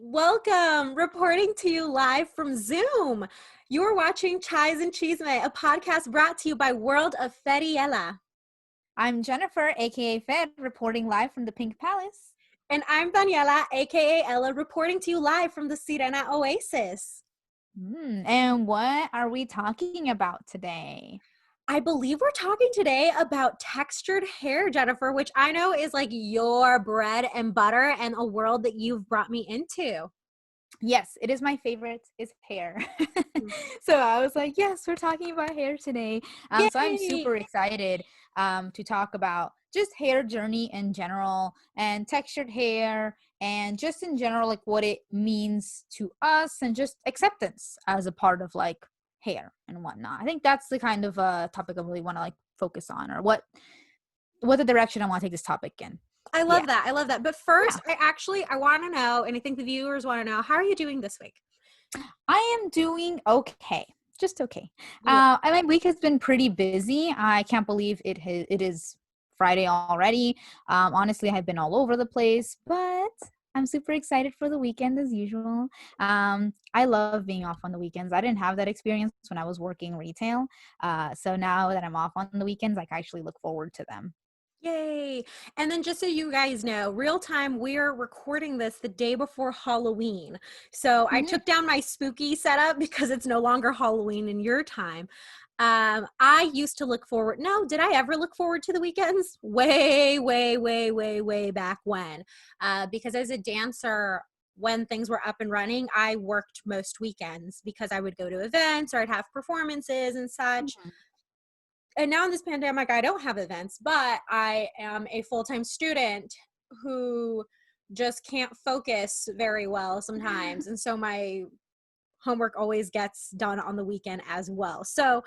Welcome, reporting to you live from Zoom. You're watching Chais and Chisme, a podcast brought to you by World of Feriela. I'm Jennifer, aka Fed, reporting live from the Pink Palace. And I'm Daniela, aka Ella, reporting to you live from the Sirena Oasis. And what are we talking about today? I believe we're talking today about textured hair, Jennifer, which I know is like your bread and butter and a world that you've brought me into. Yes, it is my favorite, is hair. So I was like, yes, we're talking about hair today. So I'm super excited to talk about just hair journey in general and textured hair and just in general, like what it means to us and just acceptance as a part of like hair and whatnot. I think that's the kind of topic I really want to like focus on, or what the direction I want to take this topic in. I love that. I love that. But first, I want to know, and I think the viewers want to know, how are you doing this week? I am doing okay. Just okay. My week has been pretty busy. I can't believe it is Friday already. Honestly, I've been all over the place, but I'm super excited for the weekend as usual. I love being off on the weekends. I didn't have that experience when I was working retail. So now that I'm off on the weekends, I can actually look forward to them. Yay. And then just so you guys know, real time, we're recording this the day before Halloween. So I took down my spooky setup because it's no longer Halloween in your time. I used to look forward. No, did I ever look forward to the weekends? Way back when. Because as a dancer, when things were up and running, I worked most weekends because I would go to events or I'd have performances and such. And now in this pandemic, I don't have events, but I am a full-time student who just can't focus very well sometimes. And so my homework always gets done on the weekend as well. So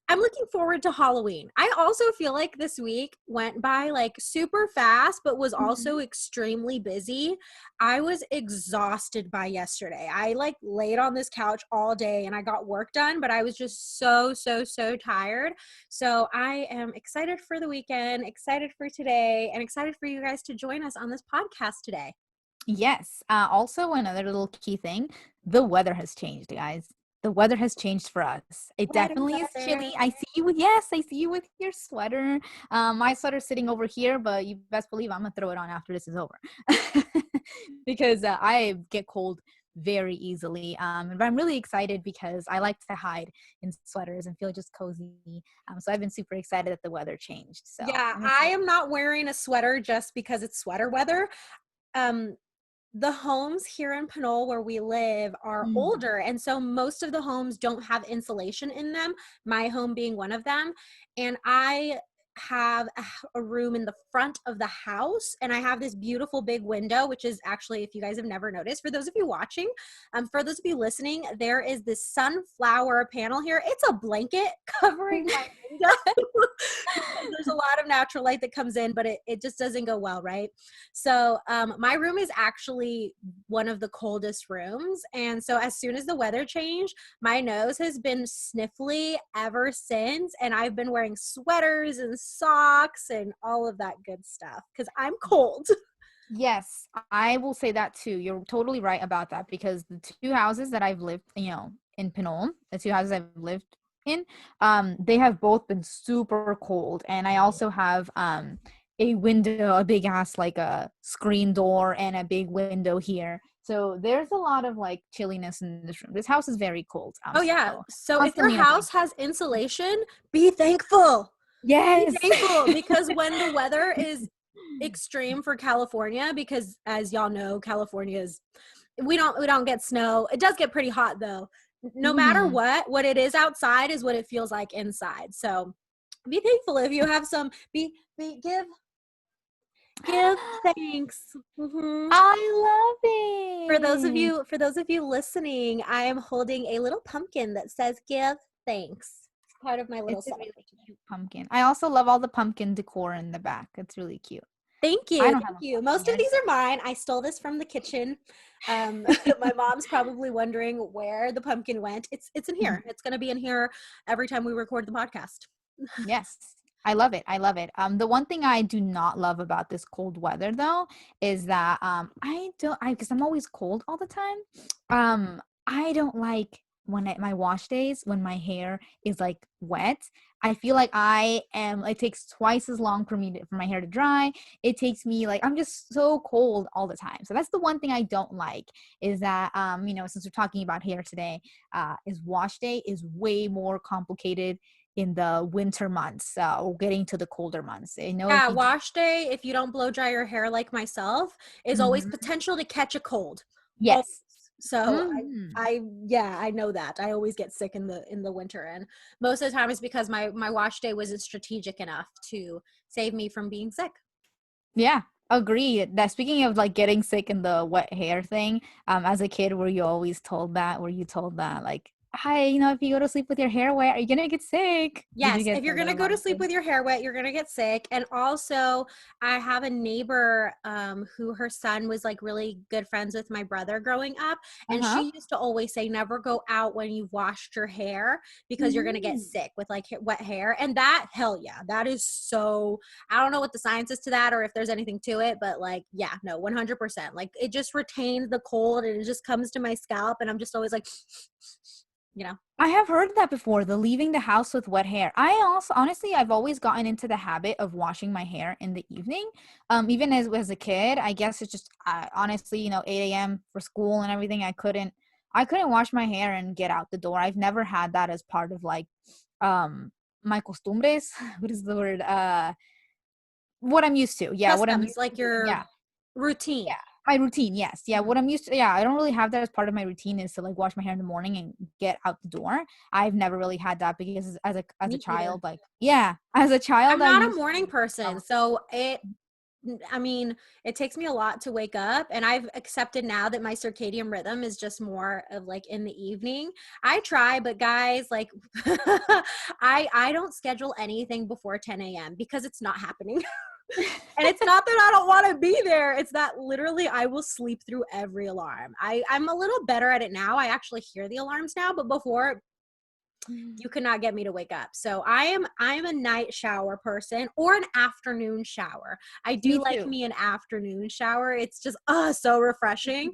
I'm looking forward to Halloween. I also feel like this week went by like super fast, but was also extremely busy. I was exhausted by yesterday. I like laid on this couch all day and I got work done, but I was just so tired. So I am excited for the weekend, excited for today, and excited for you guys to join us on this podcast today. Yes. Also, another little key thing, the weather has changed, guys. The weather has changed for us. It definitely is chilly. I see you with your sweater. My sweater's sitting over here, but you best believe I'm gonna throw it on after this is over. Because I get cold very easily. But I'm really excited because I like to hide in sweaters and feel just cozy. So I've been super excited that the weather changed. So yeah, I am not wearing a sweater just because it's sweater weather. The homes here in Pinole where we live are older, and so most of the homes don't have insulation in them, my home being one of them. And I have a room in the front of the house, and I have this beautiful big window, which is actually, if you guys have never noticed, for those of you watching, for those of you listening, there is this sunflower panel here. It's a blanket covering my window. There's a lot of natural light that comes in, but it just doesn't go well, right? So my room is actually one of the coldest rooms. And so as soon as the weather changed, my nose has been sniffly ever since. And I've been wearing sweaters and socks and all of that good stuff because I'm cold. Yes, I will say that too. You're totally right about that, because the two houses that I've lived, in Pinole, the two houses I've lived in, they have both been super cold. And I also have a window, a big ass like a screen door and a big window here. So there's a lot of like chilliness in this room. This house is very cold. Oh yeah. So if your house has insulation, be thankful. Yes. Be thankful, because when the weather is extreme for California, because as y'all know, California is, we don't get snow. It does get pretty hot though. No matter what it is outside is what it feels like inside. So be thankful if you have some, give thanks. I love it. For those of you listening, I am holding a little pumpkin that says give thanks. It's part of my little celebration. Really cute pumpkin. I also love all the pumpkin decor in the back. It's really cute. Thank you. Thank you. Most of these are mine. I stole this from the kitchen. My mom's probably wondering where the pumpkin went. It's in here. It's going to be in here every time we record the podcast. Yes. I love it. I love it. The one thing I do not love about this cold weather though is that I don't I because I'm always cold all the time. I don't like when my wash days when my hair is like wet. I feel like it takes twice as long for my hair to dry. It takes me like I'm just so cold all the time. So that's the one thing I don't like is that since we're talking about hair today, is wash day is way more complicated in the winter months or getting to the colder months. I know if Yeah, you do. wash day, if you don't blow dry your hair like myself, is always Mhm. potential to catch a cold. Always. Yes. So Mhm. yeah, I know that. I always get sick in the winter, and most of the time it's because my wash day wasn't strategic enough to save me from being sick. Yeah, agreed. That speaking of like getting sick and the wet hair thing, as a kid, were you told that like, hi, if you go to sleep with your hair wet, are you gonna get sick? Did you Yes, get if you're told going that to go about to it sleep too? with your hair wet, you're going to get sick. And also, I have a neighbor who her son was like really good friends with my brother growing up. And Uh-huh. she used to always say, never go out when you've washed your hair because you're going to get Mhm. sick with like wet hair. And that, hell yeah, that is so, I don't know what the science is to that or if there's anything to it, but like, yeah, no, 100%. Like it just retains the cold and it just comes to my scalp. And I'm just always like, you know. I have heard that before, the leaving the house with wet hair. I also, honestly, I've always gotten into the habit of washing my hair in the evening. Even as a kid, I guess it's just honestly, 8 a.m. for school and everything. I couldn't wash my hair and get out the door. I've never had that as part of like, my costumbres. What is the word? What I'm used to. Yeah, what I'm Customs, used to like doing. your Yeah. routine. Yeah, my routine, yes. Yeah, Mhm. what I'm used to, yeah, I don't really have that as part of my routine is to like wash my hair in the morning and get out the door. I've never really had that because as a Me either. child, like yeah, as a child I'm I not a used morning to person, shower. so I mean, it takes me a lot to wake up, and I've accepted now that my circadian rhythm is just more of like in the evening. I try, but guys, like I don't schedule anything before 10 a.m. because it's not happening. And it's not that I don't want to be there. It's that literally I will sleep through every alarm. I'm a little better at it now. I actually hear the alarms now, but before you could not get me to wake up. So I'm a night shower person or an afternoon shower. I Me do like too. me an afternoon shower. It's just so refreshing.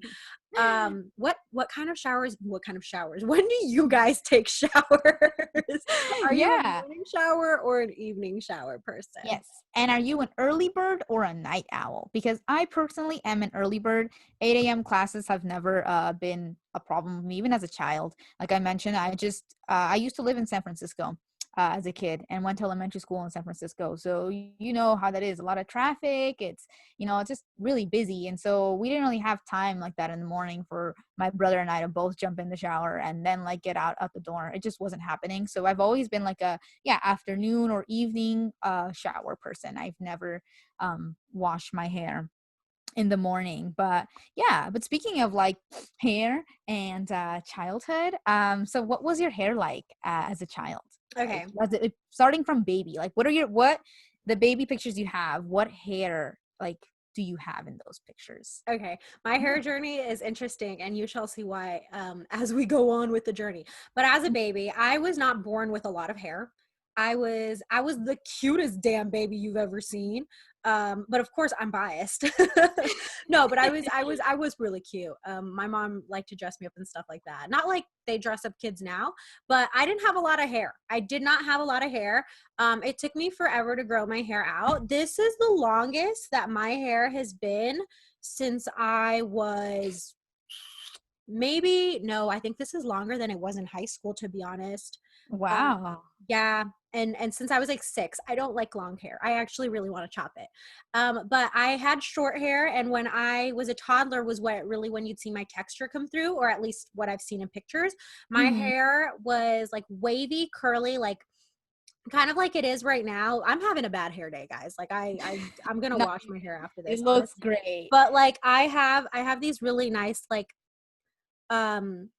What kind of showers when do you guys take showers? Are you a Yeah. morning shower or an evening shower person? Yes. And are you an early bird or a night owl? Because I personally am an early bird. 8 a.m. classes have never been a problem with me, even as a child. Like I mentioned, I used to live in San Francisco as a kid and went to elementary school in San Francisco. So you know how that is. A lot of traffic. It's just really busy. And so we didn't really have time like that in the morning for my brother and I to both jump in the shower and then like get out the door. It just wasn't happening. So I've always been like a afternoon or evening shower person. I've never washed my hair in the morning. But speaking of like hair and childhood, so what was your hair like as a child? Like Okay. was it starting from baby? Like what the baby pictures you have, what hair like do you have in those pictures? Okay, my hair journey is interesting, and you shall see why as we go on with the journey. But as a baby, I was not born with a lot of hair. I was the cutest damn baby you've ever seen. But of course, I'm biased. No, but I was really cute. My mom liked to dress me up and stuff like that. Not like they dress up kids now, but I didn't have a lot of hair. I did not have a lot of hair. It took me forever to grow my hair out. This is the longest that my hair has been since I was maybe, no, I think this is longer than it was in high school, to be honest. Um, Wow. yeah, and since I was like 6, I don't like long hair. I actually really want to chop it. But I had short hair, and when I was a toddler was when you'd see my texture come through, or at least what I've seen in pictures. My Mhm. hair was like wavy, curly, like kind of like it is right now. I'm having a bad hair day, guys. Like I'm gonna No, wash my hair after it this, looks honestly. great. But like I have these really nice like um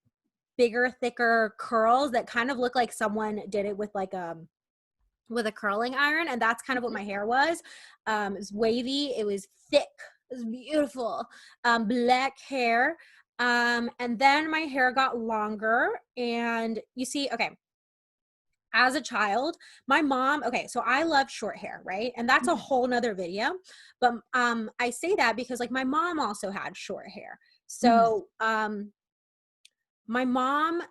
bigger, thicker curls that kind of look like someone did it with a curling iron, and that's kind of what my hair was. It was wavy, it was thick, it was beautiful, black hair. And then my hair got longer, and you see, okay, as a child, my mom, okay, so I love short hair, right? And that's a Mhm. whole nother video. But I say that because like my mom also had short hair. Mhm. So my mom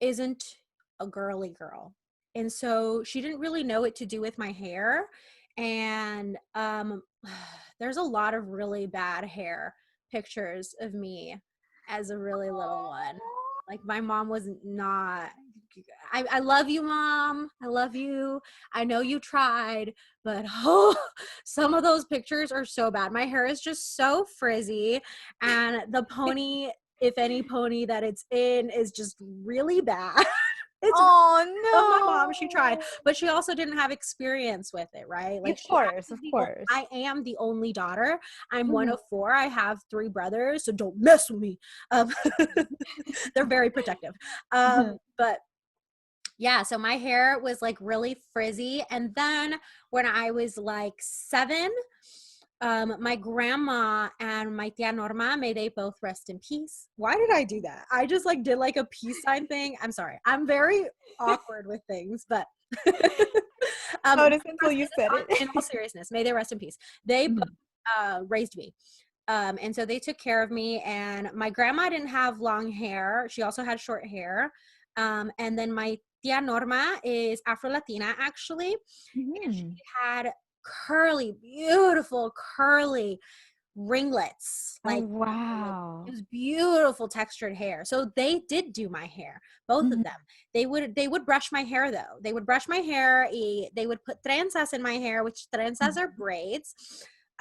isn't a girly girl. And so she didn't really know what to do with my hair. And there's a lot of really bad hair pictures of me as a really little one. Like my mom was not I love you, mom. I love you. I know you tried, but oh, some of those pictures are so bad. My hair is just so frizzy, and the pony, if any pony that it's in, is just really bad. It's Love my mom. She tried, Oh but she also didn't have experience with it, right? no. Like Of she course, actually of course. I am the only daughter. I'm one Mhm. of four. I have three brothers, so don't mess with me. Um, they're very protective. Mhm. But yeah, so my hair was like really frizzy. And then when I was like 7, my grandma and my tia Norma, may they both rest in peace. Why did I do that? I just like did like a peace sign thing. I'm sorry. I'm very awkward with things, but may Noticed they until rest you said it. in all seriousness, may they rest in peace. They both Mhm. raised me. And so they took care of me. And my grandma didn't have long hair. She also had short hair. And then my tia Norma is Afro Latina, actually. And she Mhm. had curly, beautiful, curly ringlets. Oh, Like it wow. was beautiful textured hair. So they did do my hair, both of Mhm. them. They would brush my hair though. They would brush my hair. They would put trenzas in my hair, which trenzas are Mhm. braids.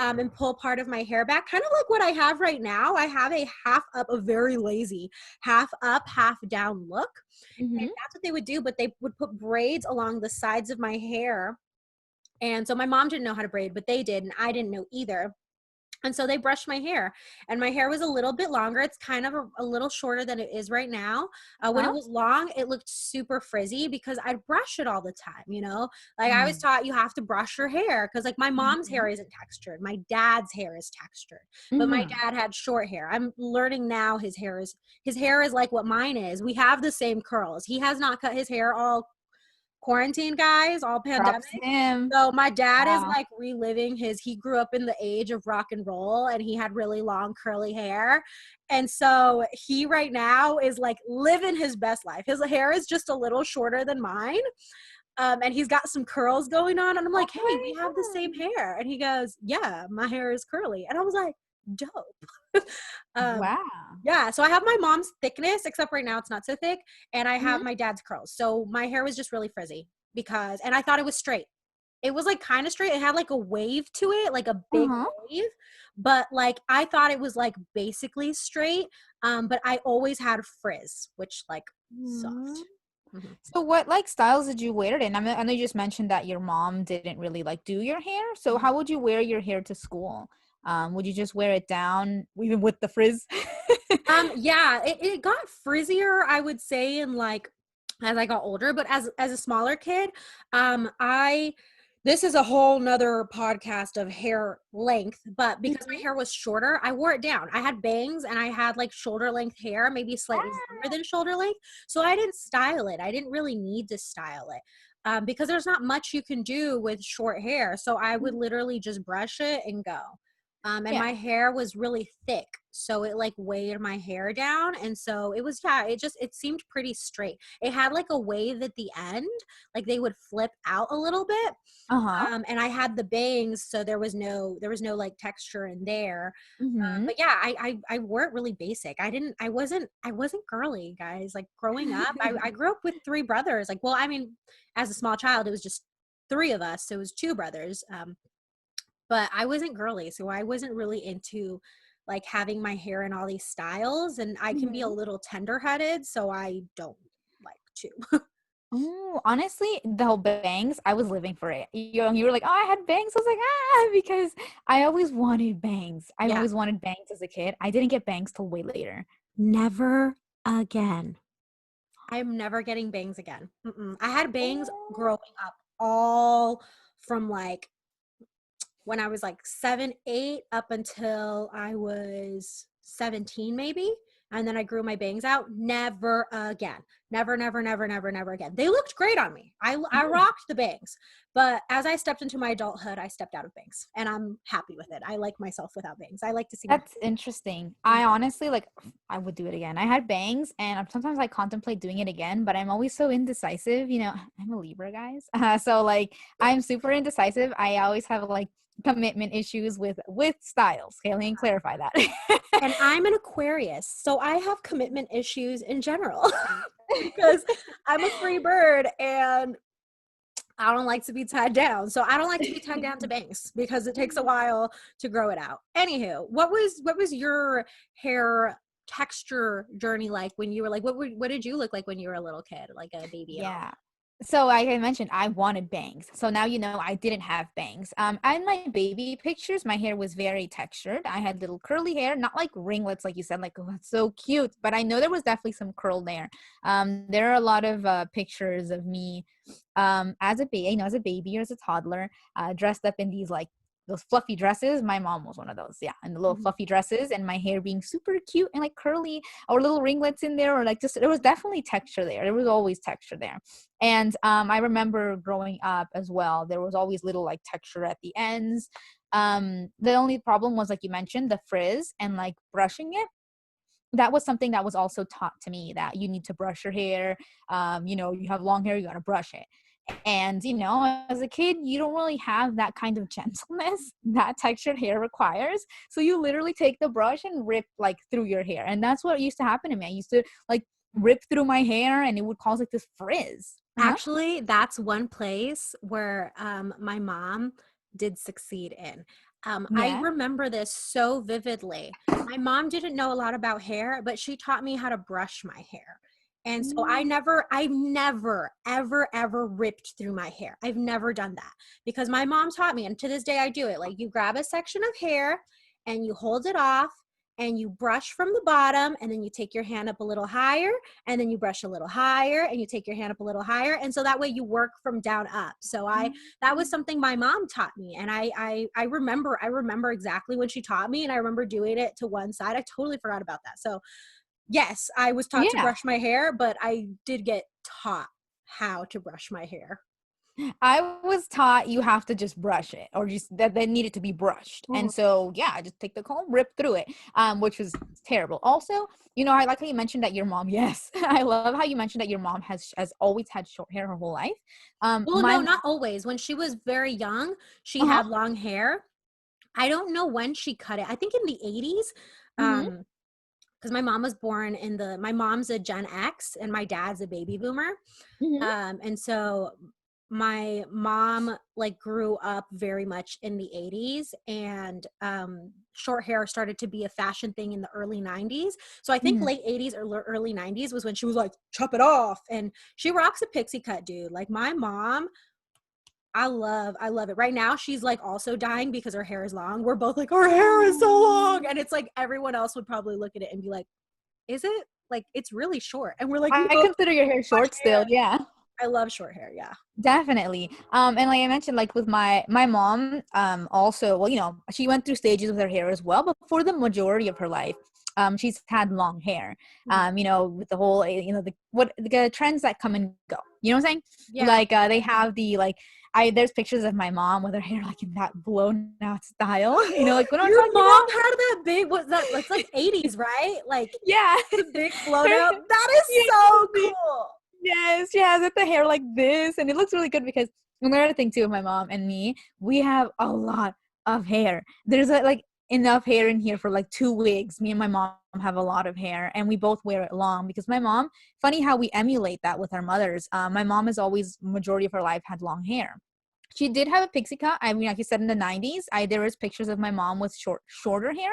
And pull part of my hair back, kind of like what I have right now. I have a half up, a very lazy, half up, half down look. And Mhm. that's what they would do, but they would put braids along the sides of my hair. And so my mom didn't know how to braid, but they did, and I didn't know either. And so they brushed my hair, and my hair was a little bit longer. It's kind of a little shorter than it is right now. When it Uh-huh. was long, it looked super frizzy because I'd brush it all the time, Like I was Mm. taught you have to brush your hair because like my mom's hair Mhm. isn't textured. My dad's hair is textured, but my Mhm. dad had short hair. I'm learning now his hair is like what mine is. We have the same curls. He has not cut his hair all quarantine, guys, all pandemic. Props to him. So my dad is Wow. like reliving he grew up in the age of rock and roll, and he had really long curly hair. And so he right now is like living his best life. His hair is just a little shorter than mine. And he's got some curls going on. And I'm Oh like, hey, we my have the same god. hair. And he goes, yeah, my hair is curly. And I was like, dope. um, Wow. yeah, so I have my mom's thickness, except right now it's not so thick, and I have Mhm. my dad's curls. So my hair was just really frizzy and I thought it was straight. It was like kind of straight. It had like a wave to it, like a big Uh-huh. wave, but like I thought it was like basically straight. But I always had frizz, which like Mhm. sucked. Mhm. So what like styles did you wear it in? I know you just mentioned that your mom didn't really like do your hair. So Mhm. how would you wear your hair to school? Would you just wear it down even with the frizz? Yeah, it got frizzier, I would say, in like as I got older, but as a smaller kid, I this is a whole nother podcast of hair length, but because my Mhm. hair was shorter, I wore it down. I had bangs and I had like shoulder length hair, maybe slightly longer than shoulder length. So I didn't style it. I didn't really need to style it. Because there's not much you can do with short hair. So I would Mhm. literally just brush it and go. And Yeah. my hair was really thick, so it like weighed my hair down. And so it was, yeah, it seemed pretty straight. It had like a wave at the end, like they would flip out a little bit. Uh-huh. And I had the bangs, so there was no like texture in there. Mhm. But yeah, I wore it really basic. I wasn't girly, guys. Like growing up, I grew up with three brothers. Like, well, I mean, as a small child, it was just three of us, so it was two brothers. But I wasn't girly, so I wasn't really into like having my hair in all these styles, and I can be a Mhm. little tender-headed, so I don't like to. Oh, honestly, the whole bangs, I was living for it. You were like, "Oh, I had bangs." I was like, "Ah," because I always wanted bangs. I Yeah, always wanted bangs as a kid. I didn't get bangs till way later. never again. I'm never getting bangs again. I had bangs Oh. growing up all from like when I was like 7, 8 up until I was 17 maybe. and then I grew my bangs out. Never again. Never, never, never, never, never again. They looked great on me. I Mhm. rocked the bangs. But as I stepped into my adulthood, I stepped out of bangs, and I'm happy with it. I like myself without bangs. I like to see my That's interesting. Mhm. I honestly like I would do it again. I had bangs and sometimes I contemplate doing it again, but I'm always so indecisive. You know, I'm a Libra, guys. So like I'm super indecisive. I always have like commitment issues with styles. Okay, let me clarify that. And I'm an Aquarius, so I have commitment issues in general because I'm a free bird and I don't like to be tied down. So I don't like to be tied down to bangs because it takes a while to grow it out. Anywho, what was your hair texture journey like when you were like what did you look like when you were a little kid, like a baby at all? Yeah. So like I mentioned, I wanted bangs. So now you know I didn't have bangs. And my baby pictures, my hair was very textured. I had little curly hair, not like ringlets, like you said, like, oh, that's so cute. But I know there was definitely some curl there. There are a lot of pictures of me as a baby, you know, as a baby or as a toddler, dressed up in these like those fluffy dresses. My mom was one of those, yeah, and the little Mhm. fluffy dresses, and my hair being super cute and like curly, or little ringlets in there, or like just there was definitely texture there. There was always texture there. And I remember growing up as well, there was always little like texture at the ends. The only problem was, like you mentioned, the frizz and like brushing it. That was something that was also taught to me, that you need to brush your hair. You know, you have long hair, you got to brush it. And, you know, as a kid, you don't really have that kind of gentleness that textured hair requires. So you literally take the brush and rip like through your hair. And that's what used to happen to me. I used to like rip through my hair and it would cause like this frizz. Uh-huh. Actually, that's one place where my mom did succeed in. I Yeah. remember this so vividly. My mom didn't know a lot about hair, but she taught me how to brush my hair. And so Mm. I've never, ever, ever ripped through my hair. I've never done that because my mom taught me, and to this day I do it. Like you grab a section of hair and you hold it off and you brush from the bottom, and then you take your hand up a little higher, and then you brush a little higher, and you take your hand up a little higher, and so that way you work from down up. So I that was something my mom taught me, and I remember exactly when she taught me, and I remember doing it to one side. I totally forgot about that. So yes, I was taught to Yeah. brush my hair, but I did get taught how to brush my hair. I was taught you have to just brush it, or just that they needed to be brushed. And Mhm. so, yeah, I just take the comb, rip through it, which was terrible. Also, you know, I like how you mentioned that your mom, yes, I love how you mentioned that your mom has always had short hair her whole life. Well, My no, mom, not always. When she was very young, she uh-huh. had long hair. I don't know when she cut it. I think in the 80s. Mm-hmm. Because my mom was born in the my mom's a Gen X and my dad's a baby boomer. Mm-hmm. And so my mom like grew up very much in the 80s, and short hair started to be a fashion thing in the early 90s. So I think Mm-hmm. late 80s or early 90s was when she was like chop it off, and she rocks a pixie cut, dude. Like my mom, I love it. Right now, she's like also dying because her hair is long. We're both like, our hair is so long. And it's like everyone else would probably look at it and be like, is it? Like, it's really short. And we're like, no, I consider your hair short short still. hair. Yeah. I love short hair. Yeah. Definitely. And like I mentioned, like with my mom, also, well, you know, she went through stages with her hair as well, but for the majority of her life, she's had long hair. Mhm. You know, with the whole, you know, the trends that come and go. You know what I'm saying? Yeah. Like, they have the like, there's pictures of my mom with her hair like in that blown out style. You know, like what I'm Your talking mom about? had that big, what's that? That's like 80s, right? Like Yeah. the big blown Her, out. That is so yeah. cool. Yes, she has it the hair like this, and it looks really good because another thing too with my mom and me, we have a lot of hair. There's like enough hair in here for like 2 wigs. Me and my mom have a lot of hair, and we both wear it long because my mom. Funny how we emulate that with our mothers. My mom has always majority of her life had long hair. She did have a pixie cut. I mean, like you said, in the 90s, there was pictures of my mom with shorter hair.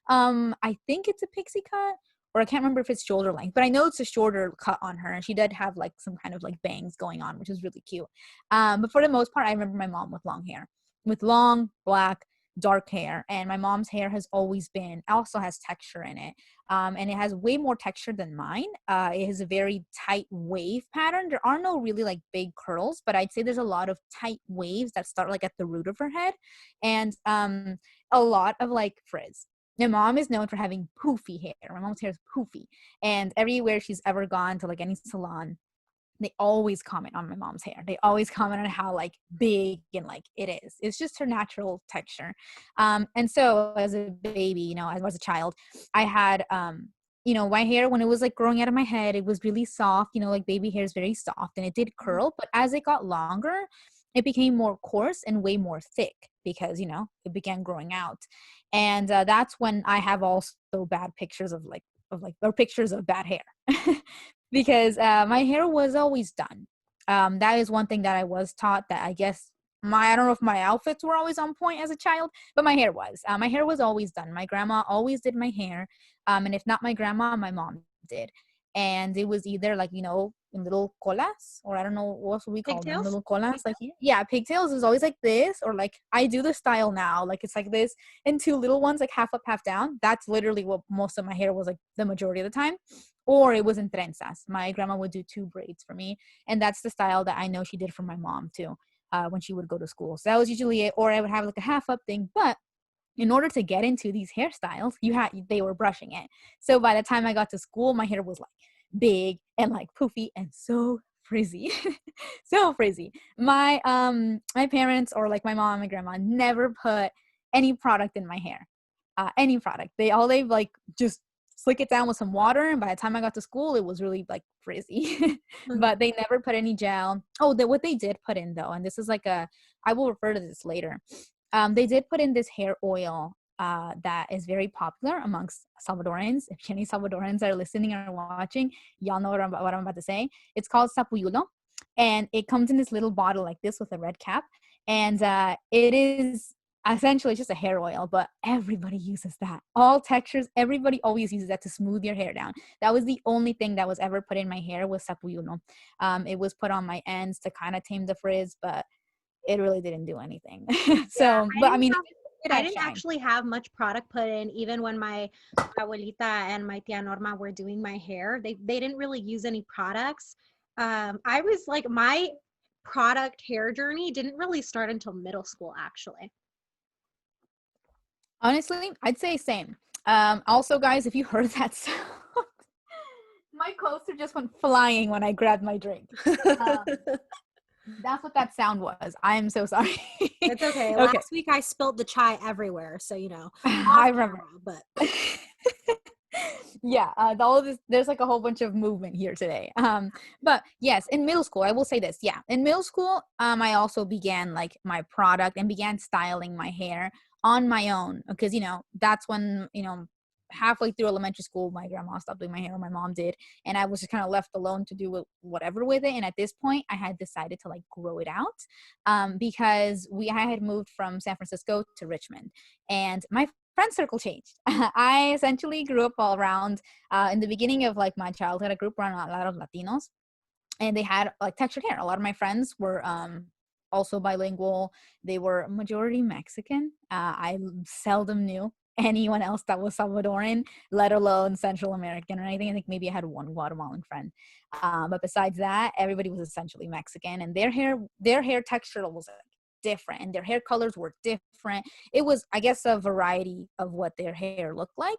I think it's a pixie cut, or I can't remember if it's shoulder length, but I know it's a shorter cut on her, and she did have like some kind of like bangs going on, which is really cute. But for the most part, I remember my mom with long hair, with long black dark hair, and my mom's hair has always been also has texture in it, and it has way more texture than mine. It has a very tight wave pattern. There are no really like big curls, but I'd say there's a lot of tight waves that start like at the root of her head, and a lot of like frizz. My mom is known for having poofy hair. My mom's hair is poofy. And everywhere she's ever gone to like any salon, they always comment on my mom's hair. They always comment on how like big and like it is. It's just her natural texture. And so as a baby, you know, as I was a child, I had you know, my hair when it was like growing out of my head, it was really soft, you know, like baby hair is very soft and it did curl, but as it got longer, it became more coarse and way more thick because, you know, it began growing out. And that's when I have also bad pictures of like or pictures of bad hair. Because my hair was always done. That is one thing that I was taught that I guess I don't know if my outfits were always on point as a child, but my hair was. My hair was always done. My grandma always did my hair. And if not my grandma, my mom did. And it was either like, you know, in little colas, or I don't know what we call them, Pigtails? little colas. Like, yeah, pigtails is always like this, or like I do the style now. Like it's like this, and two little ones, like half up, half down. That's literally what most of my hair was like the majority of the time, or it was in trenzas. My grandma would do two braids for me, and that's the style that I know she did for my mom too, when she would go to school. So that was usually it, or I would have like a half up thing. But in order to get into these hairstyles, they were brushing it. So by the time I got to school, my hair was like big and like poofy and so frizzy. So frizzy. My parents, or like my mom and my grandma, never put any product in my hair. Any product. They like just slick it down with some water, and by the time I got to school it was really like frizzy. Mhm. But they never put any gel. What they did put in though, and this is like a I will refer to this later. They did put in this hair oil that is very popular amongst Salvadorans. If any Salvadorans are listening or watching, y'all know what I'm about to say. It's called sapuyulo, and it comes in this little bottle like this with a red cap. And it is essentially just a hair oil, but everybody uses that. All textures, everybody always uses that to smooth your hair down. That was the only thing that was ever put in my hair was sapuyulo. It was put on my ends to kind of tame the frizz, but it really didn't do anything. Yeah, So, but I mean, it I had didn't shine. actually have much product put in, even when my abuelita and my tia Norma were doing my hair. They didn't really use any products. I was like, my product hair journey didn't really start until middle school, actually. Honestly, I'd say same. Also, guys, if you heard that sound, my coaster just went flying when I grabbed my drink. Um, that's what that sound was. I am so sorry. It's okay. Okay, Last week I spilled the chai everywhere, so off I remember. camera, but Yeah, all of this, there's like a whole bunch of movement here today. But yes, in middle school, I will say this. Yeah, in middle school, I also began like my product and began styling my hair on my own because that's when halfway through elementary school, my grandma stopped doing my hair, or my mom did, and I was just kind of left alone to do whatever with it. And at this point, I had decided to like grow it out, because I had moved from San Francisco to Richmond, and my friend circle changed. I essentially grew up all around, in the beginning of like my childhood, I grew up around a lot of Latinos, and they had like textured hair. A lot of my friends were also bilingual. They were majority Mexican. I seldom knew anyone else that was Salvadoran, let alone Central American or anything. I think maybe I had one Guatemalan friend, but besides that, everybody was essentially Mexican, and their hair texture was different, and their hair colors were different. It was, I guess, a variety of what their hair looked like.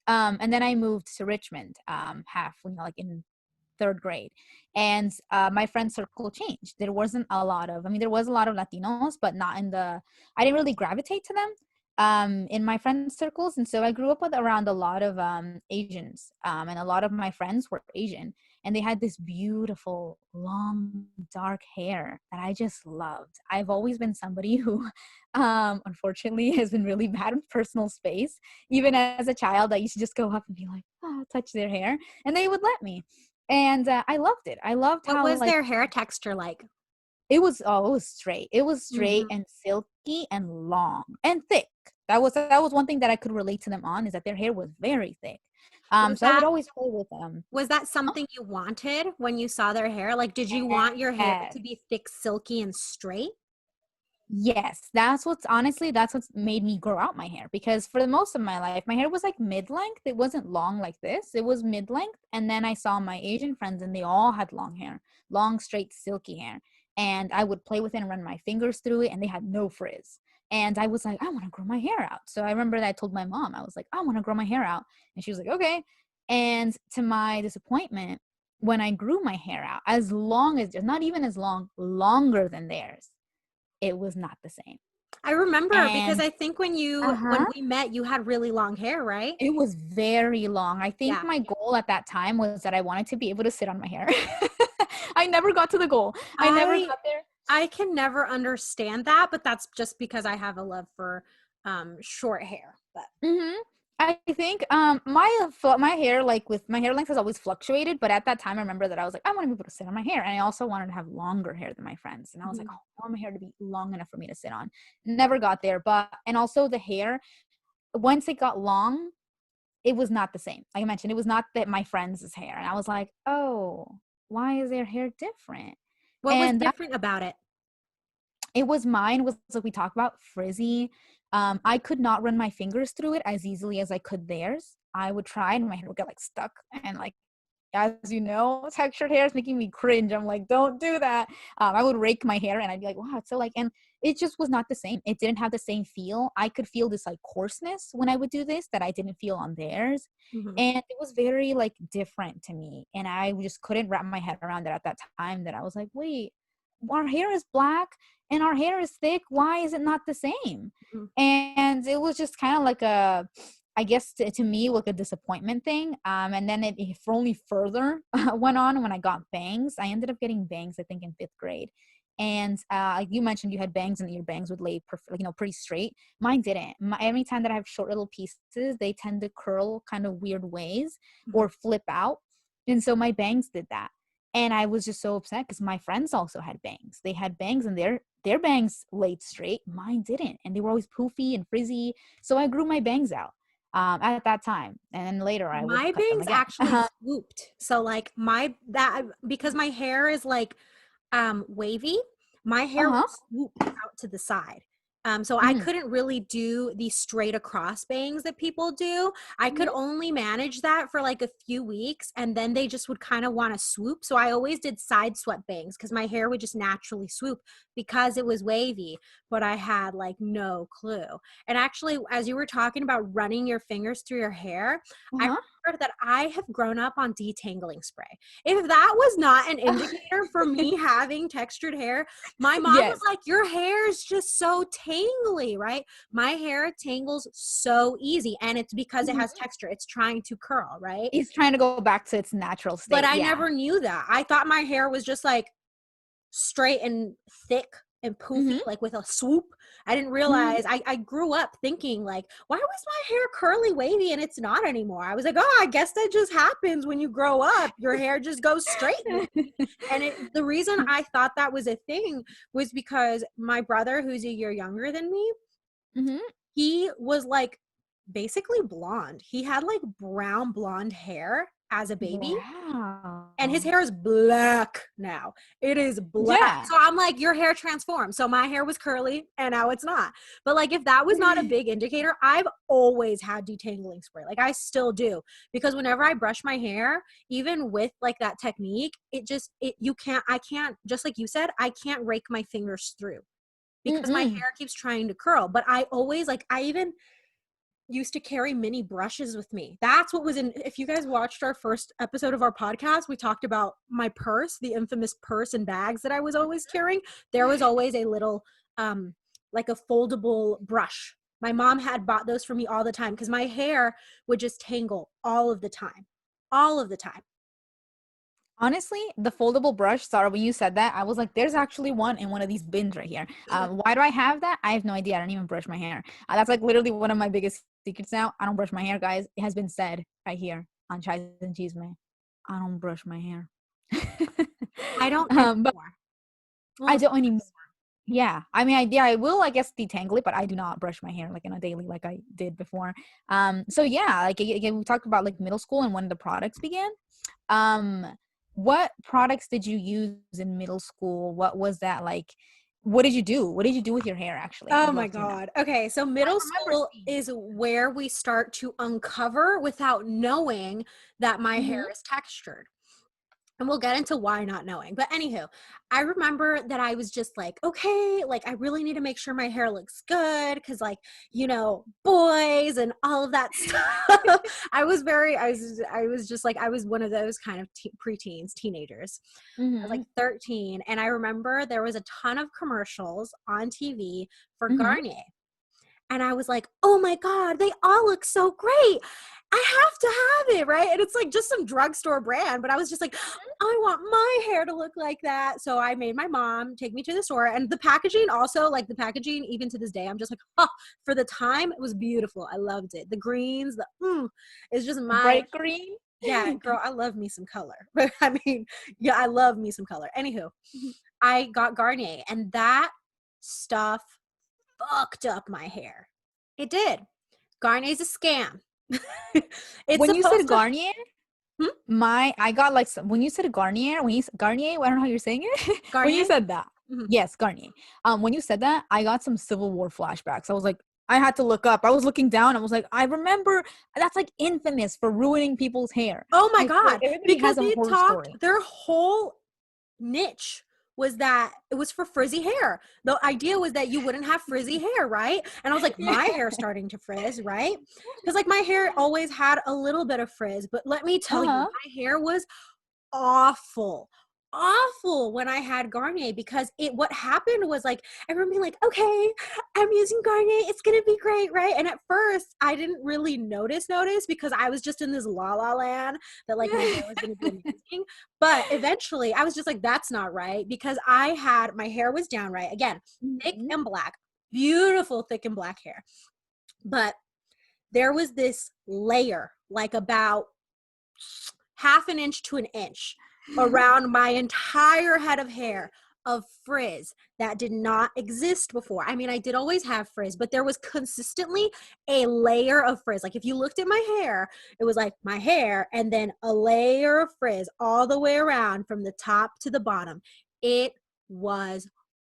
And then I moved to Richmond, like in third grade, and my friend circle changed. There wasn't a lot of, I mean, there was a lot of Latinos, but not in the, I didn't really gravitate to them in my friend circles. And so I grew up with around a lot of Asians, and a lot of my friends were Asian, and they had this beautiful long dark hair that I just loved. I've always been somebody who unfortunately has been really bad with personal space. Even as a child, I used to just go up and be like, touch their hair, and they would let me. And I loved it. I loved what how was like their hair texture like? it was straight. It was straight Mhm. and silky and long and thick. That was one thing that I could relate to them on, is that their hair was very thick. Was So I would that always play with them. was that Huh? something you wanted when you saw their hair? Like, did you want your hair Yes. to be thick, silky, and straight? Yes, that's what's made me grow out my hair, because for the most of my life, my hair was like mid-length. It wasn't long like this. It was mid-length. And then I saw my Asian friends and they all had long hair, long, straight, silky hair. And I would play with it and run my fingers through it, and they had no frizz. And I was like, I want to grow my hair out. So I remember that I told my mom, I was like, I want to grow my hair out. And she was like, okay. And to my disappointment, when I grew my hair out, as long as, not even as long, longer than theirs, it was not the same. I remember because And I think when we met, you had really long hair, right? it was very long. I think Yeah. my goal at that time was that I wanted to be able to sit on my hair. I never got to the goal. I never I got there. I can never understand that, but that's just because I have a love for short hair. But Mhm. I think my hair, like, with my hair length has always fluctuated, but at that time I remember that I was like, I want to be able to sit on my hair, and I also wanted to have longer hair than my friends, and I was like, Mhm. oh, I want my hair to be long enough for me to sit on. Never got there, but and also the hair, once it got long, it was not the same. Like I mentioned, it was not that my friends' hair, and I was like, oh, why is their hair different? What was And that different about it? it was mine was, like we talked about, frizzy. I could not run my fingers through it as easily as I could theirs. I would try and my hair would get like stuck, and like, as you know, textured hair is making me cringe. I'm like, don't do that. I would rake my hair and I'd be like, wow, it's so like, and it just was not the same. It didn't have the same feel. I could feel this like coarseness when I would do this that I didn't feel on theirs. Mhm. And it was very like different to me. And I just couldn't wrap my head around it at that time, that I was like, wait, our hair is black and our hair is thick. Why is it not the same? Mhm. And it was just kind of like a, I guess to me, like a disappointment thing. And then it for only further went on when I got bangs. I ended up getting bangs, I think, in 5th grade. And like you mentioned, you had bangs and your bangs would lay like, pretty straight. Mine didn't. Every time that I have short little pieces, they tend to curl kind of weird ways Mhm. or flip out. And so my bangs did that. And I was just so upset because my friends also had bangs. They had bangs and their bangs laid straight. Mine didn't. And they were always poofy and frizzy. So I grew my bangs out at that time. And then later I would My cut them bangs again. actually swooped. So like my that because my hair is like wavy, my hair Uh-huh. would swoop out to the side. So I Hmm. couldn't really do the straight across bangs that people do. I could Hmm. only manage that for like a few weeks and then they just would kind of want to swoop. So I always did side swept bangs because my hair would just naturally swoop because it was wavy, but I had like no clue. And actually, as you were talking about running your fingers through your hair, I Uh-huh. remember that I have grown up on detangling spray. If that was not an indicator for me having textured hair, my mom was Yes. like, your hair is just so tangly, right? My hair tangles so easy, and it's because it has Hmm. texture. It's trying to curl, right? It's trying to go back to its natural But state. I Yeah. never knew that. I thought my hair was just like straight and thick and poofy, Hmm. like with a swoop. I didn't Hmm. realize I grew up thinking like, why was my hair curly wavy and it's not anymore? I was like, oh, I guess that just happens when you grow up. Your hair just goes straight and wavy. And the reason I thought that was a thing was because my brother, who's a year younger than me, Hmm. he was like basically blonde. He had like brown blonde hair as a baby and his Wow. hair is black now. It is black. Yeah. So I'm like, your hair transformed. So my hair was curly and now it's not. But like, if that was not a big indicator, I've always had detangling spray. Like, I still do. Because whenever I brush my hair, even with like that technique, I can't, just like you said, I can't rake my fingers through because my Mm-mm. hair keeps trying to curl. But I always, like, I even used to carry mini brushes with me. That's what was in, if you guys watched our first episode of our podcast, we talked about my purse, the infamous purse and bags that I was always carrying. There was always a little like a foldable brush. My mom had bought those for me all the time because my hair would just tangle all of the time. All of the time. Honestly, the foldable brush, sorry, when you said that, I was like, there's actually one in one of these bins right here. Why do I have that? I have no idea. I don't even brush my hair. That's like literally one of my biggest secrets now. I don't brush my hair, guys. It has been said right here on Chais and Chisme. I don't brush my hair. I don't But anymore. I Well, don't anymore. Yeah, I mean, I will, I guess, detangle it, but I do not brush my hair like in a daily like I did before. So yeah, like again, we talked about like middle school and when the products began. Um, what products did you use in middle school? What was that like? What did you do? What did you do with your hair? Actually, oh I'd my love to know. God. Okay. So I middle remember school seeing is where we start to uncover without knowing that my it. hair is textured. And we'll get into why not knowing. But anywho, I remember that I was just like, okay, like I really need to make sure my hair looks good because, like, boys and all of that stuff. I was just like, I was one of those kind of preteens, teenagers. I was like Mm-hmm. 13. And I remember there was a ton of commercials on TV for Mm-hmm. Garnier. And I was like, oh my God, they all look so great. I have to have it, right? And it's like just some drugstore brand, but I was just like, I want my hair to look like that. So I made my mom take me to the store, and the packaging also, like the packaging, even to this day, I'm just like, oh, for the time, it was beautiful. I loved it. The greens, it's just my, Bright green. yeah, girl, I love me some color. But I mean, yeah, I love me some color. Anywho, I got Garnier, and that stuff fucked up my hair. It did. Garnier's a scam. It's When you said supposed to. Garnier, Hmm? I got like some, when you said Garnier, Garnier, I don't know how you're saying it. When you Garnier? said that, Mhm. yes, Garnier. When you said that, I got some Civil War flashbacks. I was like, I had to look up. I was looking down. I was like, I remember that's like infamous for ruining people's hair. Oh my I swear, God. everybody Because has a they horror talked, story. their whole niche was that it was for frizzy hair. The idea was that you wouldn't have frizzy hair, right? And I was like, Yeah. my hair starting to frizz, right? Because like my hair always had a little bit of frizz, but let me tell you, Uh-huh. my hair was awful when I had Garnier, because what happened was like everyone being like, okay, I'm using Garnier, it's gonna be great, right? And at first I didn't really notice because I was just in this la la land that like my hair was gonna be amazing. But eventually I was just like, that's not right, because my hair was down right again, thick Mhm. and black, beautiful thick and black hair. But there was this layer, like about half an inch to an inch around my entire head of hair of frizz that did not exist before. I mean, I did always have frizz, but there was consistently a layer of frizz. Like if you looked at my hair, it was like my hair and then a layer of frizz all the way around from the top to the bottom. It was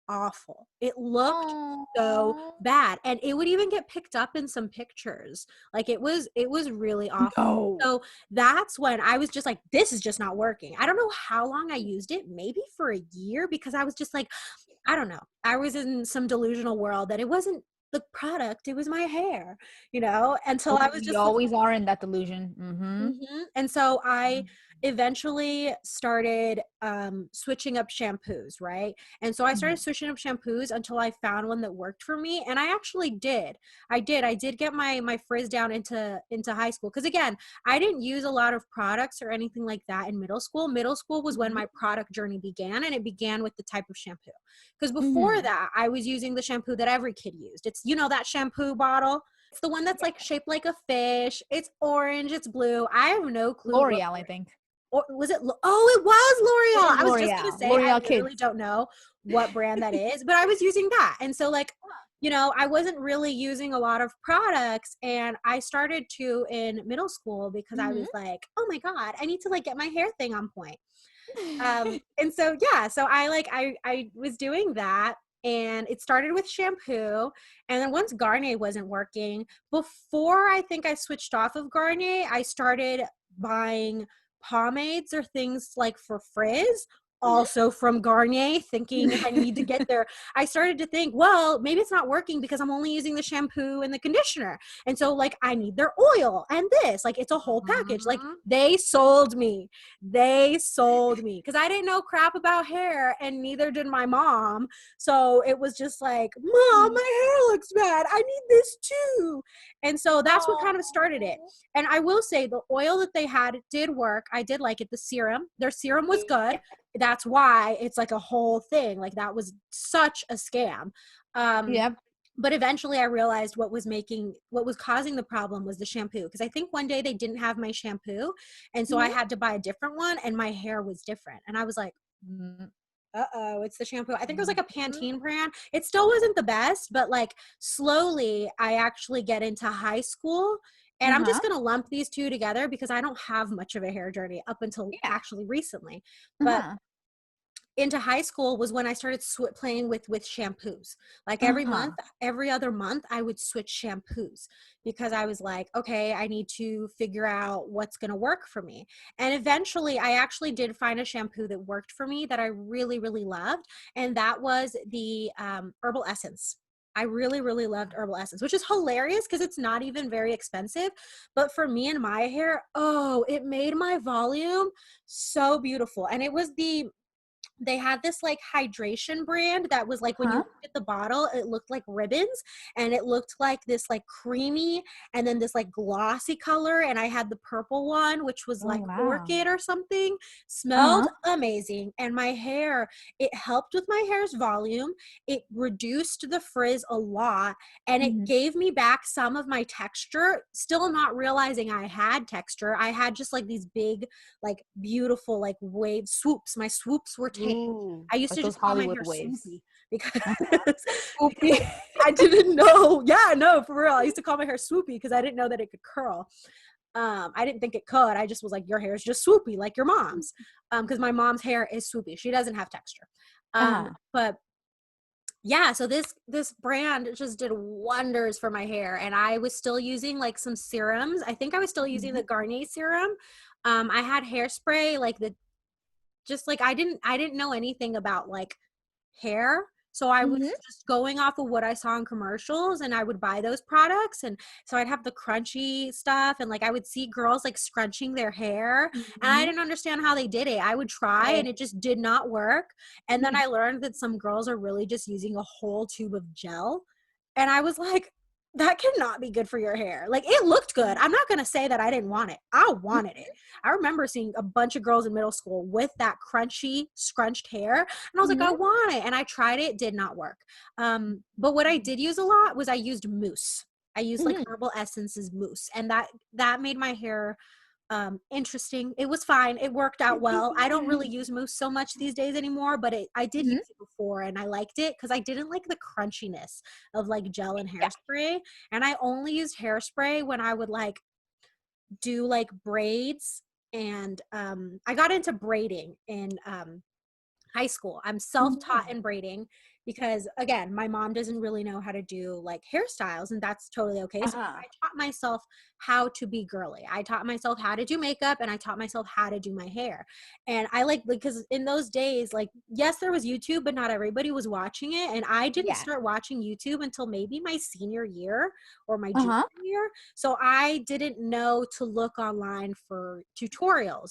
awful. It looked so Oh bad, and it would even get picked up in some pictures. Like it was really awful. no. So that's when I was just like, this is just not working. I don't know how long I used it, maybe for a year, because I was just like, I don't know. I was in some delusional world that it wasn't the product, it was my hair, until I was We just like, always are in that delusion. Mm-hmm. and so I eventually started switching up shampoos, right? And so I started switching up shampoos until I found one that worked for me. And I actually did. I did get my frizz down into high school. Because again, I didn't use a lot of products or anything like that in middle school. Middle school was when Mm-hmm. my product journey began, and it began with the type of shampoo. Because before Mm-hmm. that, I was using the shampoo that every kid used. It's, that shampoo bottle. It's the one that's like shaped like a fish. It's orange. It's blue. I have no clue what L'Oreal, I think. or was it? Oh, it was It L'Oreal. is I was just gonna L'Oreal. say I L'Oreal literally Kids. don't know what brand that is, but I was using that, and so like, I wasn't really using a lot of products, and I started to in middle school because I Mm-hmm. was like, oh my God, I need to like get my hair thing on point. And so yeah, so I was doing that, and it started with shampoo, and then once Garnier wasn't working, before I think I switched off of Garnier, I started buying pomades or things like for frizz, also from Garnier, thinking I need to get there. I started to think, well, maybe it's not working because I'm only using the shampoo and the conditioner. And so like I need their oil and this, like it's a whole package. Like Mhm. they sold me because I didn't know crap about hair, and neither did my mom. So it was just like, Mom, my hair looks bad, I need this too. And so that's what kind of started it. Oh. And I will say the oil that they had did work. I did like it. The serum, their serum was good. That's why it's like a whole thing. Like that was such a scam. um Yep. but eventually I realized what was causing the problem was the shampoo, because I think one day they didn't have my shampoo, and so I Mhm. had to buy a different one, and my hair was different, and I was like, uh-oh, it's the shampoo. I think it was like a Mhm. Pantene brand. It still wasn't the best, but like slowly I actually get into high school, and I'm Uh-huh. just going to lump these two together because I don't have much of a hair journey up until Yeah. actually recently. But Uh-huh. into high school was when I started playing with shampoos. Like every Uh-huh. month, every other month, I would switch shampoos because I was like, okay, I need to figure out what's going to work for me. And eventually, I actually did find a shampoo that worked for me that I really, really loved, and that was the herbal essence. I really, really loved herbal essence, which is hilarious because it's not even very expensive. But for me and my hair, oh, it made my volume so beautiful. And it was they had this like hydration brand that was like when you Huh? looked at the bottle, it looked like ribbons, and it looked like this like creamy and then this like glossy color. And I had the purple one, which was Oh, like wow. orchid or something. Smelled Uh-huh. amazing. And my hair, it helped with my hair's volume. It reduced the frizz a lot, and it Mhm. gave me back some of my texture, still not realizing I had texture. I had just like these big, like beautiful like wave swoops. My swoops were tamed. Ooh, I used like to those just call my Hollywood hair waves. swoopy because Uh-huh. because Swoopy. I didn't know. Yeah, no, for real. I used to call my hair swoopy because I didn't know that it could curl. I didn't think it could. I just was like, your hair is just swoopy like your mom's. Because my mom's hair is swoopy. She doesn't have texture. Uh-huh. But yeah, so this brand just did wonders for my hair, and I was still using like some serums. I think I was still using Mhm. the Garnier serum. I had hairspray, like the just like I didn't know anything about like hair. So I was Mhm. just going off of what I saw in commercials, and I would buy those products. And so I'd have the crunchy stuff, and like I would see girls like scrunching their hair, and I Mhm. didn't understand how they did it. I would try Right. and it just did not work. And then Mhm. I learned that some girls are really just using a whole tube of gel. And I was like, that cannot be good for your hair. Like it looked good. I'm not going to say that I didn't want it. I wanted it. I remember seeing a bunch of girls in middle school with that crunchy, scrunched hair. And I was like, I Mhm. want it. And I tried it, did not work. But what I did use a lot was I used mousse. I used like Mhm. herbal essences mousse. And that made my hair interesting. It was fine. It worked out well. I don't really use mousse so much these days anymore, but I did Mhm. use it before, and I liked it because I didn't like the crunchiness of like gel and Yeah. hairspray. And I only used hairspray when I would like do like braids. And I got into braiding in high school. I'm self-taught Mhm. in braiding because again, my mom doesn't really know how to do like hairstyles, and that's totally okay. So Uh-huh. I taught myself how to be girly. I taught myself how to do makeup, and I taught myself how to do my hair. And I like because in those days, like yes, there was YouTube, but not everybody was watching it. And I didn't Yeah. start watching YouTube until maybe my senior year or my junior Uh-huh. year. So I didn't know to look online for tutorials.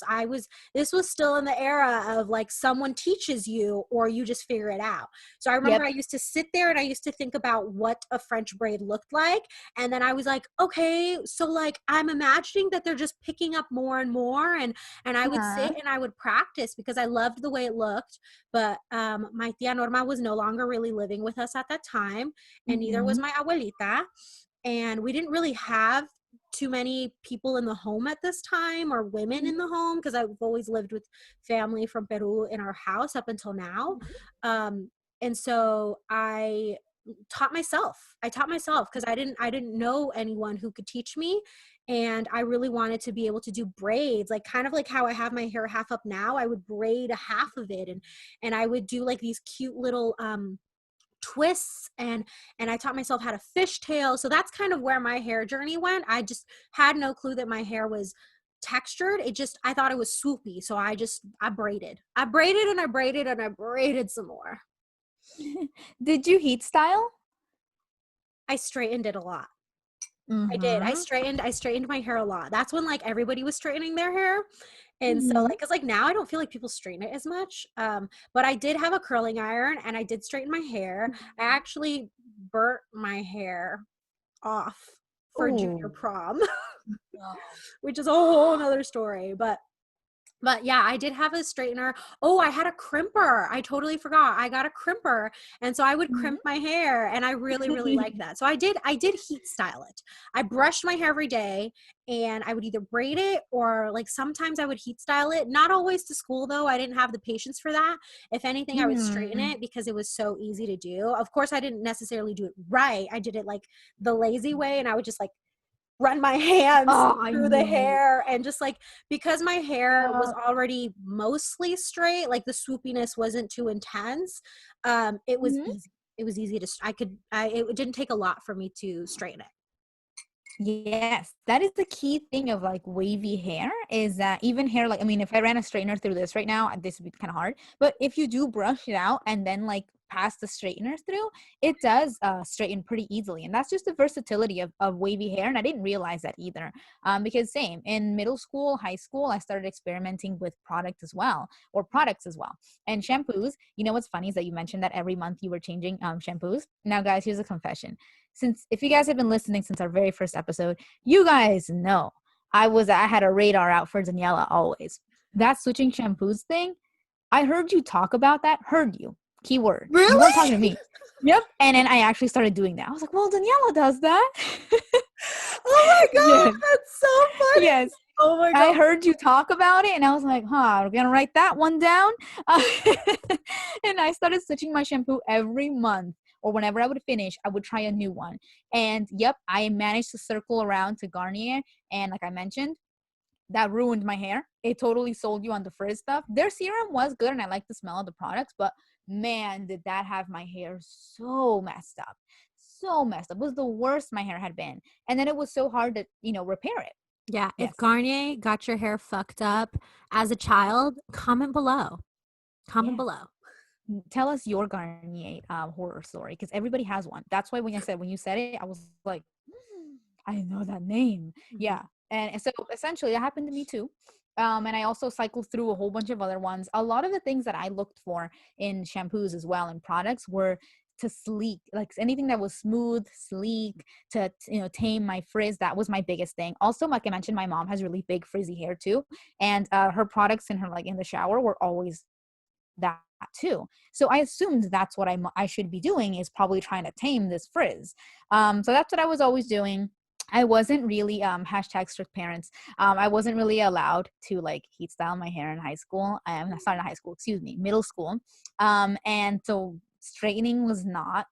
This was still in the era of like someone teaches you or you just figure it out. So I remember Yep. I used to sit there and I used to think about what a French braid looked like. And then I was like, okay, so like I'm imagining that they're just picking up more and more. And I would sit Uh-huh. and I would practice because I loved the way it looked. But my tia Norma was no longer really living with us at that time, and neither was Mhm. my abuelita. And we didn't really have too many people in the home at this time, or women in Mhm. the home, because I've always lived with family from Peru in our house up until now. Um, and so I taught myself because I didn't know anyone who could teach me. And I really wanted to be able to do braids, like kind of like how I have my hair half up now. I would braid a half of it, and I would do like these cute little twists, and I taught myself how to fishtail. So that's kind of where my hair journey went. I just had no clue that my hair was textured. I thought it was swoopy. So I braided. I braided and I braided and I braided some more. Did you heat style? I straightened it a lot. I did. Mhm. I straightened my hair a lot. That's when like everybody was straightening their hair. And so Mhm. like cuz like now I don't feel like people straighten it as much. But I did have a curling iron and I did straighten my hair. I Mhm. actually burnt my hair off for junior Ooh. prom, No. which is a whole nother story. But yeah, I did have a straightener. Oh, I had a crimper. I totally forgot. I got a crimper. And so I would Mhm. crimp my hair, and I really, really liked that. So I did heat style it. I brushed my hair every day, and I would either braid it or like sometimes I would heat style it. Not always to school though. I didn't have the patience for that. If anything, I would straighten Mm. it because it was so easy to do. Of course, I didn't necessarily do it right. I did it like the lazy way, and I would just like run my hands Oh, I through the know. hair, and just like, because my hair was Yeah. already mostly straight, like the swoopiness wasn't too intense, it was Mhm. easy. It was easy to it didn't take a lot for me to straighten it. Yes, that is the key thing of like wavy hair is that even hair, like, I mean, if I ran a straightener through this right now, this would be kind of hard. But if you do brush it out and then like pass the straightener through, it does straighten pretty easily. And that's just the versatility of wavy hair. And I didn't realize that either. Because same in middle school, high school, I started experimenting with product as well, or products as well. And shampoos, you know what's funny is that you mentioned that every month you were changing shampoos. Now, guys, here's a confession. Since if you guys have been listening since our very first episode, you guys know I had a radar out for Daniela always. That switching shampoos thing, I heard you talk about that. Heard you. Keyword. You weren't talking Really? to me. Yep. And then I actually started doing that. I was like, well, Daniela does that. Oh my god, Yes. that's so funny. Yes. Oh my I god. heard you talk about it and I was like, huh, we're gonna write that one down. Uh, and I started switching my shampoo every month, or whenever I would finish, I would try a new one. And yep, I managed to circle around to Garnier. And like I mentioned, that ruined my hair. It totally sold you on the frizz stuff. Their serum was good and I like the smell of the products, but man, did that have my hair so messed up. So messed up. It was the worst my hair had been. And then it was so hard to, repair it. Yeah, if Yes. Garnier got your hair fucked up as a child, comment below. Comment Yeah. below. Tell us your Garnier horror story because everybody has one. That's why when you said it, I was like, I know that name. Mhm. Yeah. And so essentially that happened to me too. And I also cycled through a whole bunch of other ones. A lot of the things that I looked for in shampoos as well and products were to sleek, like anything that was smooth, sleek, to tame my frizz. That was my biggest thing. Also, like I mentioned, my mom has really big frizzy hair too, and her products in her like in the shower were always that too. So I assumed that's what I should be doing is probably trying to tame this frizz. So that's what I was always doing. I wasn't really hashtag strict parents. I wasn't really allowed to like heat style my hair in high school. I'm not starting high school, excuse me, middle school. And so straightening was not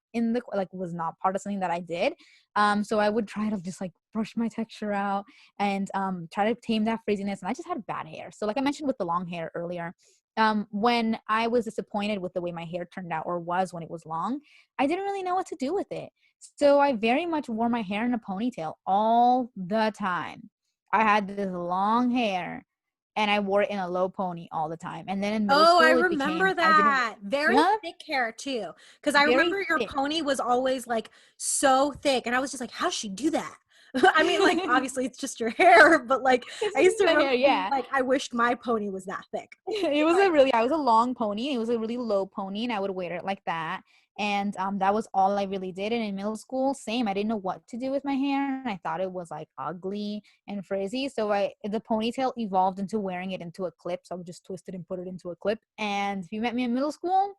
was not part of something that I did. So I would try to just like brush my texture out and try to tame that frizziness. And I just had bad hair. So like I mentioned with the long hair earlier, when I was disappointed with the way my hair turned out or was when it was long, I didn't really know what to do with it. So I very much wore my hair in a ponytail all the time. I had this long hair and I wore it in a low pony all the time. And then in middle Oh, I school, it remember became, I didn't, that. Very yeah, thick hair too. Because I very remember your thick. pony was always like so thick. And I was just like, how does she do that? I mean, like, obviously it's just your hair, but like, It's I used to the remember hair, being yeah. like, I wished my pony was that thick. But I was a long pony. It was a really low pony, and I would wear it like that. And that was all I really did. And in middle school, same. I didn't know what to do with my hair, and I thought it was like ugly and frizzy. So the ponytail evolved into wearing it into a clip. So I would just twist it and put it into a clip. And if you met me in middle school,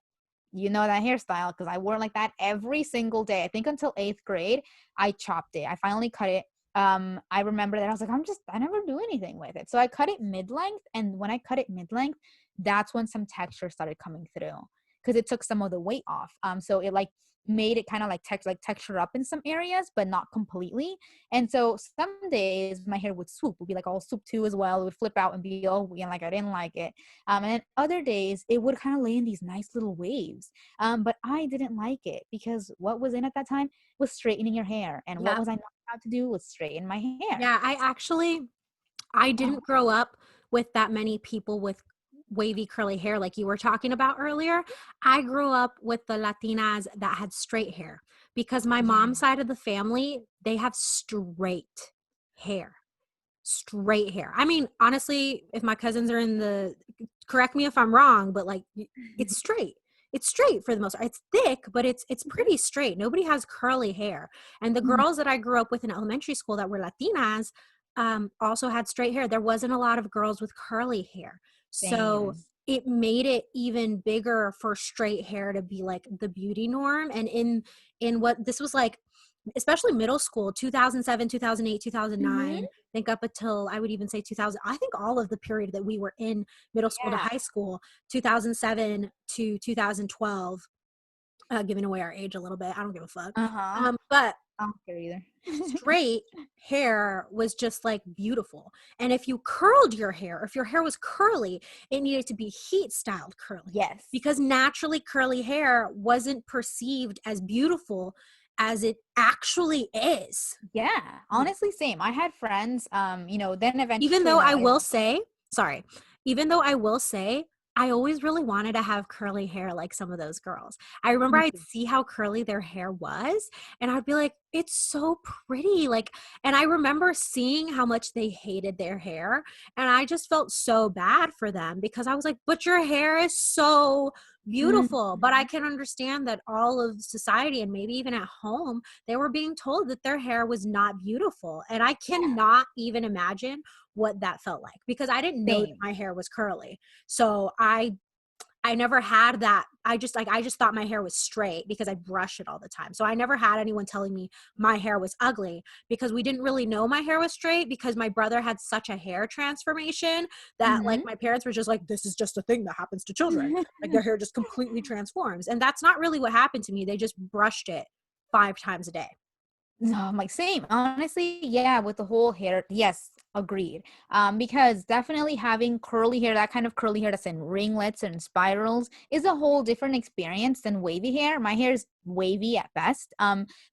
you know that hairstyle because I wore it like that every single day. I think until 8th grade, I chopped it. I finally cut it. I remember that I was like, I never do anything with it. So I cut it mid-length. And when I cut it mid-length, that's when some texture started coming through because it took some of the weight off. So it like made it kind of like texture up in some areas, but not completely. And so some days my hair would be like all swoop too as well. It would flip out and be all and like I didn't like it. And then other days it would kind of lay in these nice little waves. But I didn't like it because what was in at that time was straightening your hair. And what yeah, was I not allowed to do was straighten my hair. yeah, I Oh, didn't grow up with that many people with wavy curly hair like you were talking about earlier. I grew up with the Latinas that had straight hair because my yeah. mom's side of the family, they have straight hair. Straight hair. I mean, honestly, if my cousins are in the correct me if I'm wrong, but like it's straight. It's straight for the most part. It's thick, but it's pretty straight. Nobody has curly hair. And the Mhm. girls that I grew up with in elementary school that were Latinas also had straight hair. There wasn't a lot of girls with curly hair. So Same. it made it even bigger for straight hair to be like the beauty norm. And in what this was like, especially middle school, 2007, 2008, Mhm. 2009, think up until I would even say 2000. I think all of the period that we were in middle school to Yeah. high school, 2007 to 2012, giving away our age a little bit. I don't give a fuck. Uh-huh. But I don't care either. Straight hair was just like beautiful. And if you curled your hair, if your hair was curly, it needed to be heat styled curly, Yes. because naturally curly hair wasn't perceived as beautiful as it actually is. Yeah, Yeah. honestly, same. I had friends, then Even eventually, though I will say, sorry, even though I will say, I always really wanted to have curly hair like some of those girls. I remember me I'd too. see how curly their hair was, and I'd be like, it's so pretty. Like, and I remember seeing how much they hated their hair, and I just felt so bad for them because I was like, but your hair is so beautiful. But I Mhm. can understand that all of society, and maybe even at home, they were being told that their hair was not beautiful. And I Yeah, cannot even imagine what that felt like, because I didn't know that same. my hair was curly. So I never had that. I just thought my hair was straight because I brush it all the time. So I never had anyone telling me my hair was ugly, because we didn't really know my hair was straight, because my brother had such a hair transformation that like Mhm. my parents were just like, this is just a thing that happens to children. Like their hair just completely transforms. And that's not really what happened to me. They just brushed it 5 times a day. No, I'm like, same. Honestly, yeah, with the whole hair, yes, agreed. Because definitely having curly hair, that kind of curly hair that's in ringlets and spirals, is a whole different experience than wavy hair. My hair is wavy at best.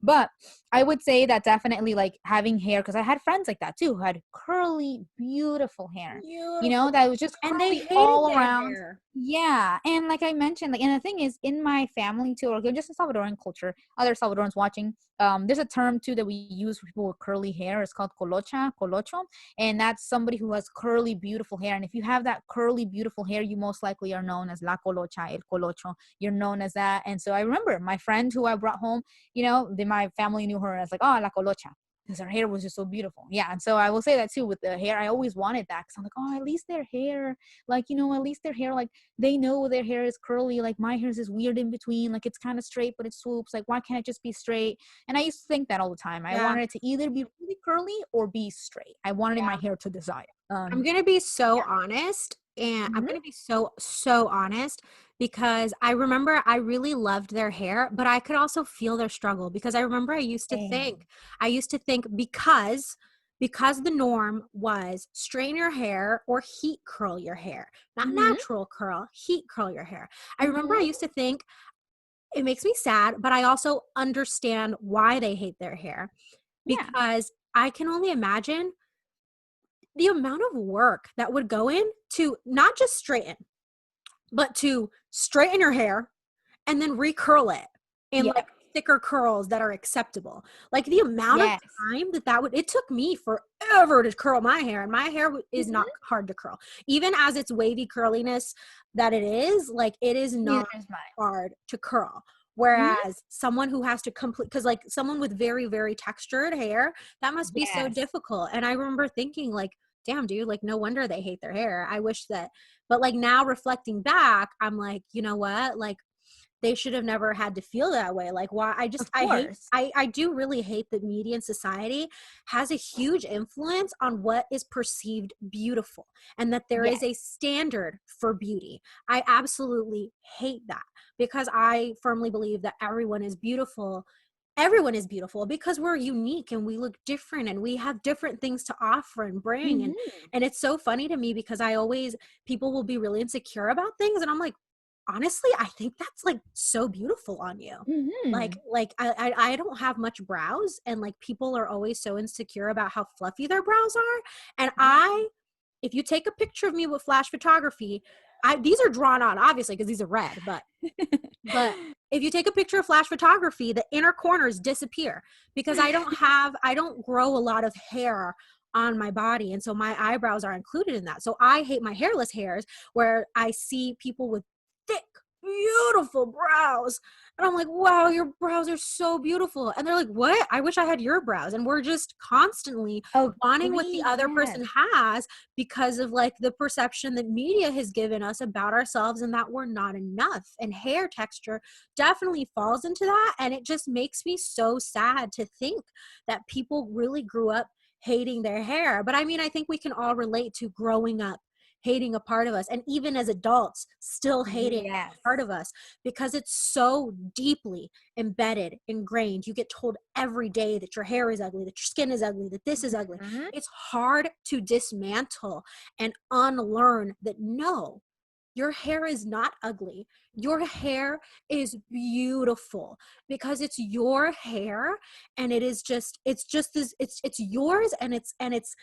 But I would say that definitely like having hair, because I had friends like that too, who had curly, beautiful hair, Beautiful. that was just And they curly hated all their around. hair. Yeah. And like I mentioned, like, and the thing is, in my family too, or just in Salvadoran culture, other Salvadorans watching, there's a term too that we use for people with curly hair. It's called colocho, and that's somebody who has curly, beautiful hair. And if you have that curly, beautiful hair, you most likely are known as la colocha, el colocho. You're known as that. And so I remember my friend who I brought home, my family knew her as like, oh, la colocha, because her hair was just so beautiful. Yeah, and so I will say that too with the hair. I always wanted that because I'm like, oh, at least their hair, like, at least their hair, like, they know their hair is curly. Like my hair is weird in between, like it's kind of straight but it swoops. Like, why can't it just be straight? And I used to think that all the time. I Yeah. wanted it to either be really curly or be straight. I wanted in my Yeah. hair to desire. I'm going to be so Yeah. honest, and I'm Hmm. going to be so, so honest, because I remember I really loved their hair, but I could also feel their struggle, because I remember Same. I used to think because the norm was straighten your hair or heat curl your hair, not Hmm. natural curl, heat curl your hair. I remember I Hmm. used to think it makes me sad, but I also understand why they hate their hair, Yeah. because I can only imagine the amount of work that would go in to not just straighten, but to straighten your hair and then recurl it in Yeah. like thicker curls that are acceptable. Like the amount of Yes. time that would, it took me forever to curl my hair, and my hair is not Hmm. hard to curl. Even as its wavy curliness that it is, like it is Neither not is mine. hard to curl. Hmm. Whereas someone who has to complete, because like someone with very, very textured hair, that must be so Yes. difficult. And I remember thinking, like, damn, dude, like, no wonder they hate their hair. I wish that, but like now reflecting back, I'm like, you know what? Like, they should have never had to feel that way. Like, why? Of I hate, course. I do really hate that media and society has a huge influence on what is perceived beautiful, and that there is Yes. a standard for beauty. I absolutely hate that, because I firmly believe that everyone is beautiful. Everyone is beautiful because we're unique and we look different and we have different things to offer and bring. Hmm. And it's so funny to me because I always, people will be really insecure about things, and I'm like, honestly, I think that's like so beautiful on you. Hmm. I don't have much brows, and like people are always so insecure about how fluffy their brows are. And Yeah. if you take a picture of me with flash photography, these are drawn on obviously because these are red, but if you take a picture of flash photography, the inner corners disappear, because I don't grow a lot of hair on my body. And so my eyebrows are included in that. So I hate my hairless hairs, where I see people with thick, beautiful brows. And I'm like, wow, your brows are so beautiful. And they're like, what? I wish I had your brows. And we're just constantly wanting what the Agree. other Yes. person has, because of like the perception that media has given us about ourselves, and that we're not enough. And hair texture definitely falls into that. And it just makes me so sad to think that people really grew up hating their hair. But I mean, I think we can all relate to growing up hating a part of us, and even as adults still hating Yes. a part of us, because it's so deeply embedded, ingrained. You get told every day that your hair is ugly, that your skin is ugly, that this is ugly. Mhm. It's hard to dismantle and unlearn that no, your hair is not ugly. Your hair is beautiful because it's your hair, and it's just this, it's yours, and it's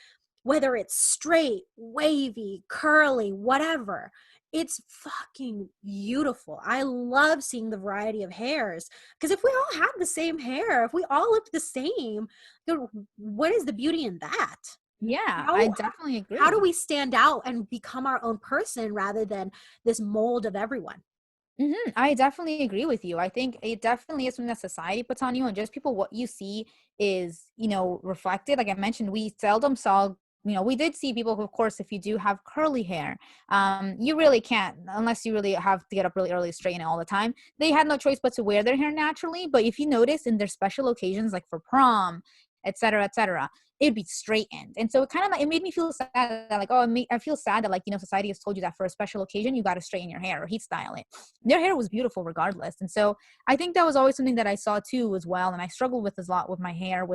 whether it's straight, wavy, curly, whatever. It's fucking beautiful. I love seeing the variety of hairs, because if we all had the same hair, if we all looked the same, what is the beauty in that? Yeah, I how definitely how do agree. we stand out and become our own person rather than this mold of everyone? I definitely agree with you. I think it definitely is something that society puts on you, and just people, what you see is, reflected. Like I mentioned, we seldom saw, we did see people who, of course, if you do have curly hair, you really can't, unless you really have to get up really early to straighten it all the time. They had no choice but to wear their hair naturally. But if you notice in their special occasions, like for prom, et cetera, it'd be straightened. And so it kind of like, it made me feel sad that like, oh, I feel sad that like, society has told you that for a special occasion, you got to straighten your hair or heat style it. Their hair was beautiful regardless. And so I think that was always something that I saw too as well. And I struggled with this a lot with my hair,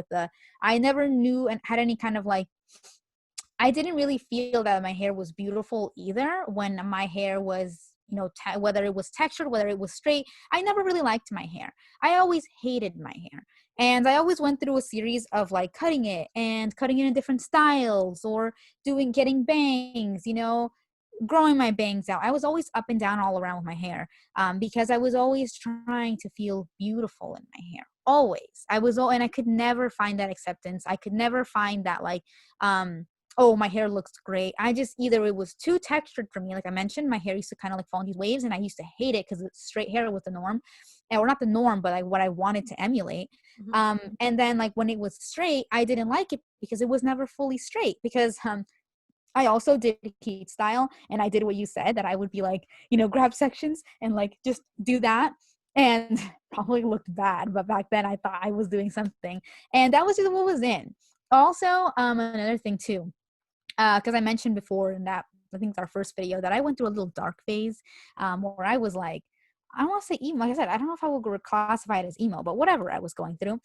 I never knew and had any kind of like, I didn't really feel that my hair was beautiful either when my hair was, whether it was textured, whether it was straight. I never really liked my hair. I always hated my hair. And I always went through a series of like cutting it and cutting it in different styles or getting bangs, growing my bangs out. I was always up and down all around with my hair, because I was always trying to feel beautiful in my hair. Always. And I could never find that acceptance. I could never find that like, oh, my hair looks great. I just either it was too textured for me. Like I mentioned, my hair used to kind of like fall in these waves, and I used to hate it because straight hair was the norm, or not the norm, but like what I wanted to emulate. Mhm. And then like when it was straight, I didn't like it because it was never fully straight. Because I also did heat style, and I did what you said, that I would be like, grab sections and like just do that, and probably looked bad. But back then I thought I was doing something, and that was just what was in. Also, another thing too, because I mentioned before in that, I think it's our first video, that I went through a little dark phase, where I was like, I don't want to say emo. Like I said, I don't know if I would classify it as emo, but whatever I was going through.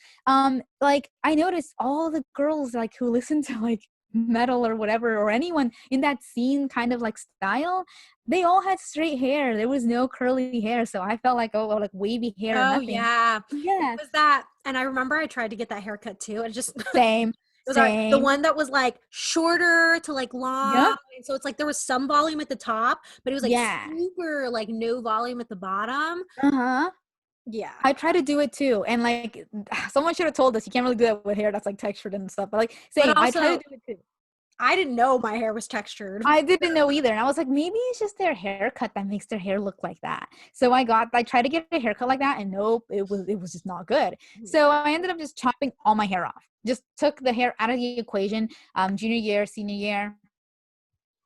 Like I noticed all the girls like who listen to like metal or whatever, or anyone in that scene kind of like style, they all had straight hair. There was no curly hair. So I felt like, oh, well, like wavy hair or Oh nothing. yeah. It Yes. was that. And I remember I tried to get that haircut too. And just it Same. was all right. The Same. one that was like shorter to like long. Yep. And so it's like there was some volume at the top, but it was like Yeah. super like no volume at the bottom. Uh-huh. Yeah. I try to do it too. And like someone should have told us you can't really do that with hair that's like textured and stuff. But like But same, I try to also do it too. I didn't know my hair was textured. I didn't know either. And I was like, maybe it's just their haircut that makes their hair look like that. So I tried to get a haircut like that, and nope, it was just not good. So I ended up just chopping all my hair off. Just took the hair out of the equation. Junior year, senior year,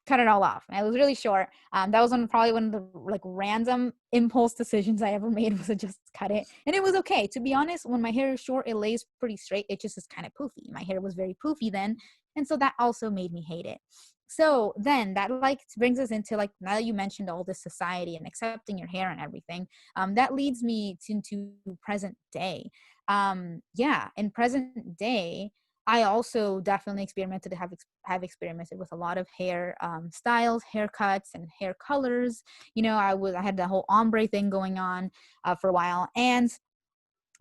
cut it all off. And it was really short. That was probably one of the like random impulse decisions I ever made, was to just cut it. And it was okay. To be honest, when my hair is short, it lays pretty straight. It just is kind of poofy. My hair was very poofy then. And so that also made me hate it. So then that like brings us into like, now that you mentioned all this society and accepting your hair and everything, that leads me into present day. Yeah, in present day, I also definitely have experimented with a lot of hair styles, haircuts, and hair colors. I had the whole ombre thing going on for a while, and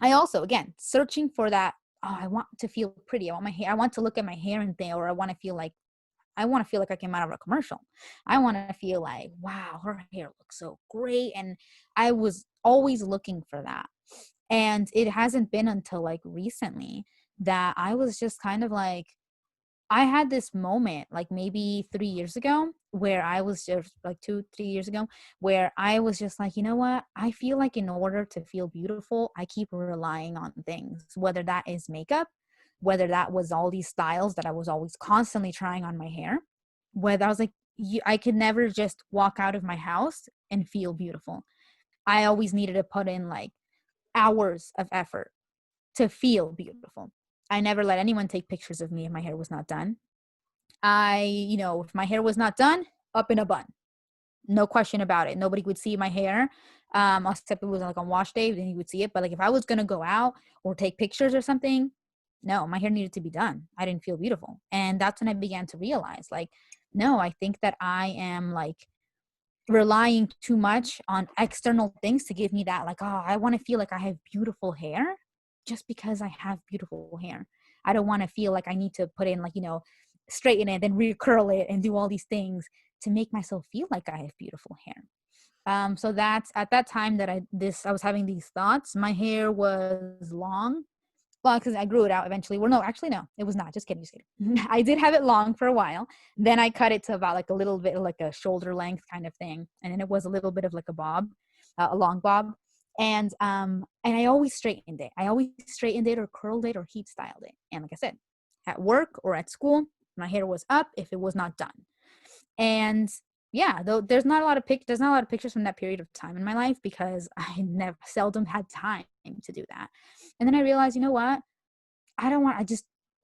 I also again searching for that. Oh, I want to feel pretty. I want my hair. I want to look at my hair and think, or I want to feel like I came out of a commercial. I want to feel like, wow, her hair looks so great, and I was always looking for that. And it hasn't been until like recently that I was just kind of like, I had this moment like maybe 3 years ago where I was just like 2, 3 years ago, where I was just like, you know what? I feel like in order to feel beautiful, I keep relying on things, whether that is makeup, whether that was all these styles that I was always constantly trying on my hair, whether I was like, I could never just walk out of my house and feel beautiful. I always needed to put in like hours of effort to feel beautiful. I never let anyone take pictures of me if my hair was not done. If my hair was not done, up in a bun. No question about it. Nobody would see my hair. Except it was like on wash day, then you would see it. But like if I was gonna go out or take pictures or something, no, my hair needed to be done. I didn't feel beautiful. And that's when I began to realize, like, no, I think that I am like relying too much on external things to give me that, like, oh, I want to feel like I have beautiful hair just because I have beautiful hair. I don't want to feel like I need to put in, like, straighten it, then recurl it and do all these things to make myself feel like I have beautiful hair. So that's at that time that I was having these thoughts. My hair was long. Well, because I grew it out eventually. Well, no, actually, no, it was not. Just kidding, just kidding. I did have it long for a while. Then I cut it to about like a little bit like a shoulder length kind of thing, and then it was a little bit of like a bob, a long bob. And I always straightened it. I always straightened it or curled it or heat styled it. And like I said, at work or at school, my hair was up if it was not done. And yeah, though there's not a lot of pictures from that period of time in my life because I never seldom had time to do that. And then I realized, you know what? I don't want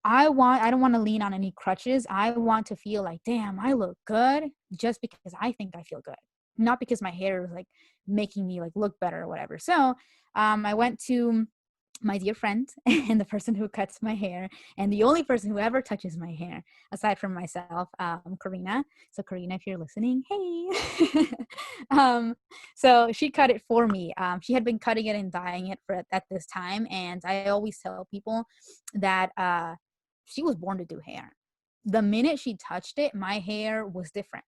I don't want to lean on any crutches. I want to feel like, damn, I look good just because I think I feel good. Not because my hair is like making me like look better or whatever. So I went to my dear friend and the person who cuts my hair and the only person who ever touches my hair aside from myself, Karina. So Karina, if you're listening, hey. So she cut it for me. She had been cutting it and dyeing it at this time, and I always tell people that she was born to do hair. The minute she touched it, my hair was different.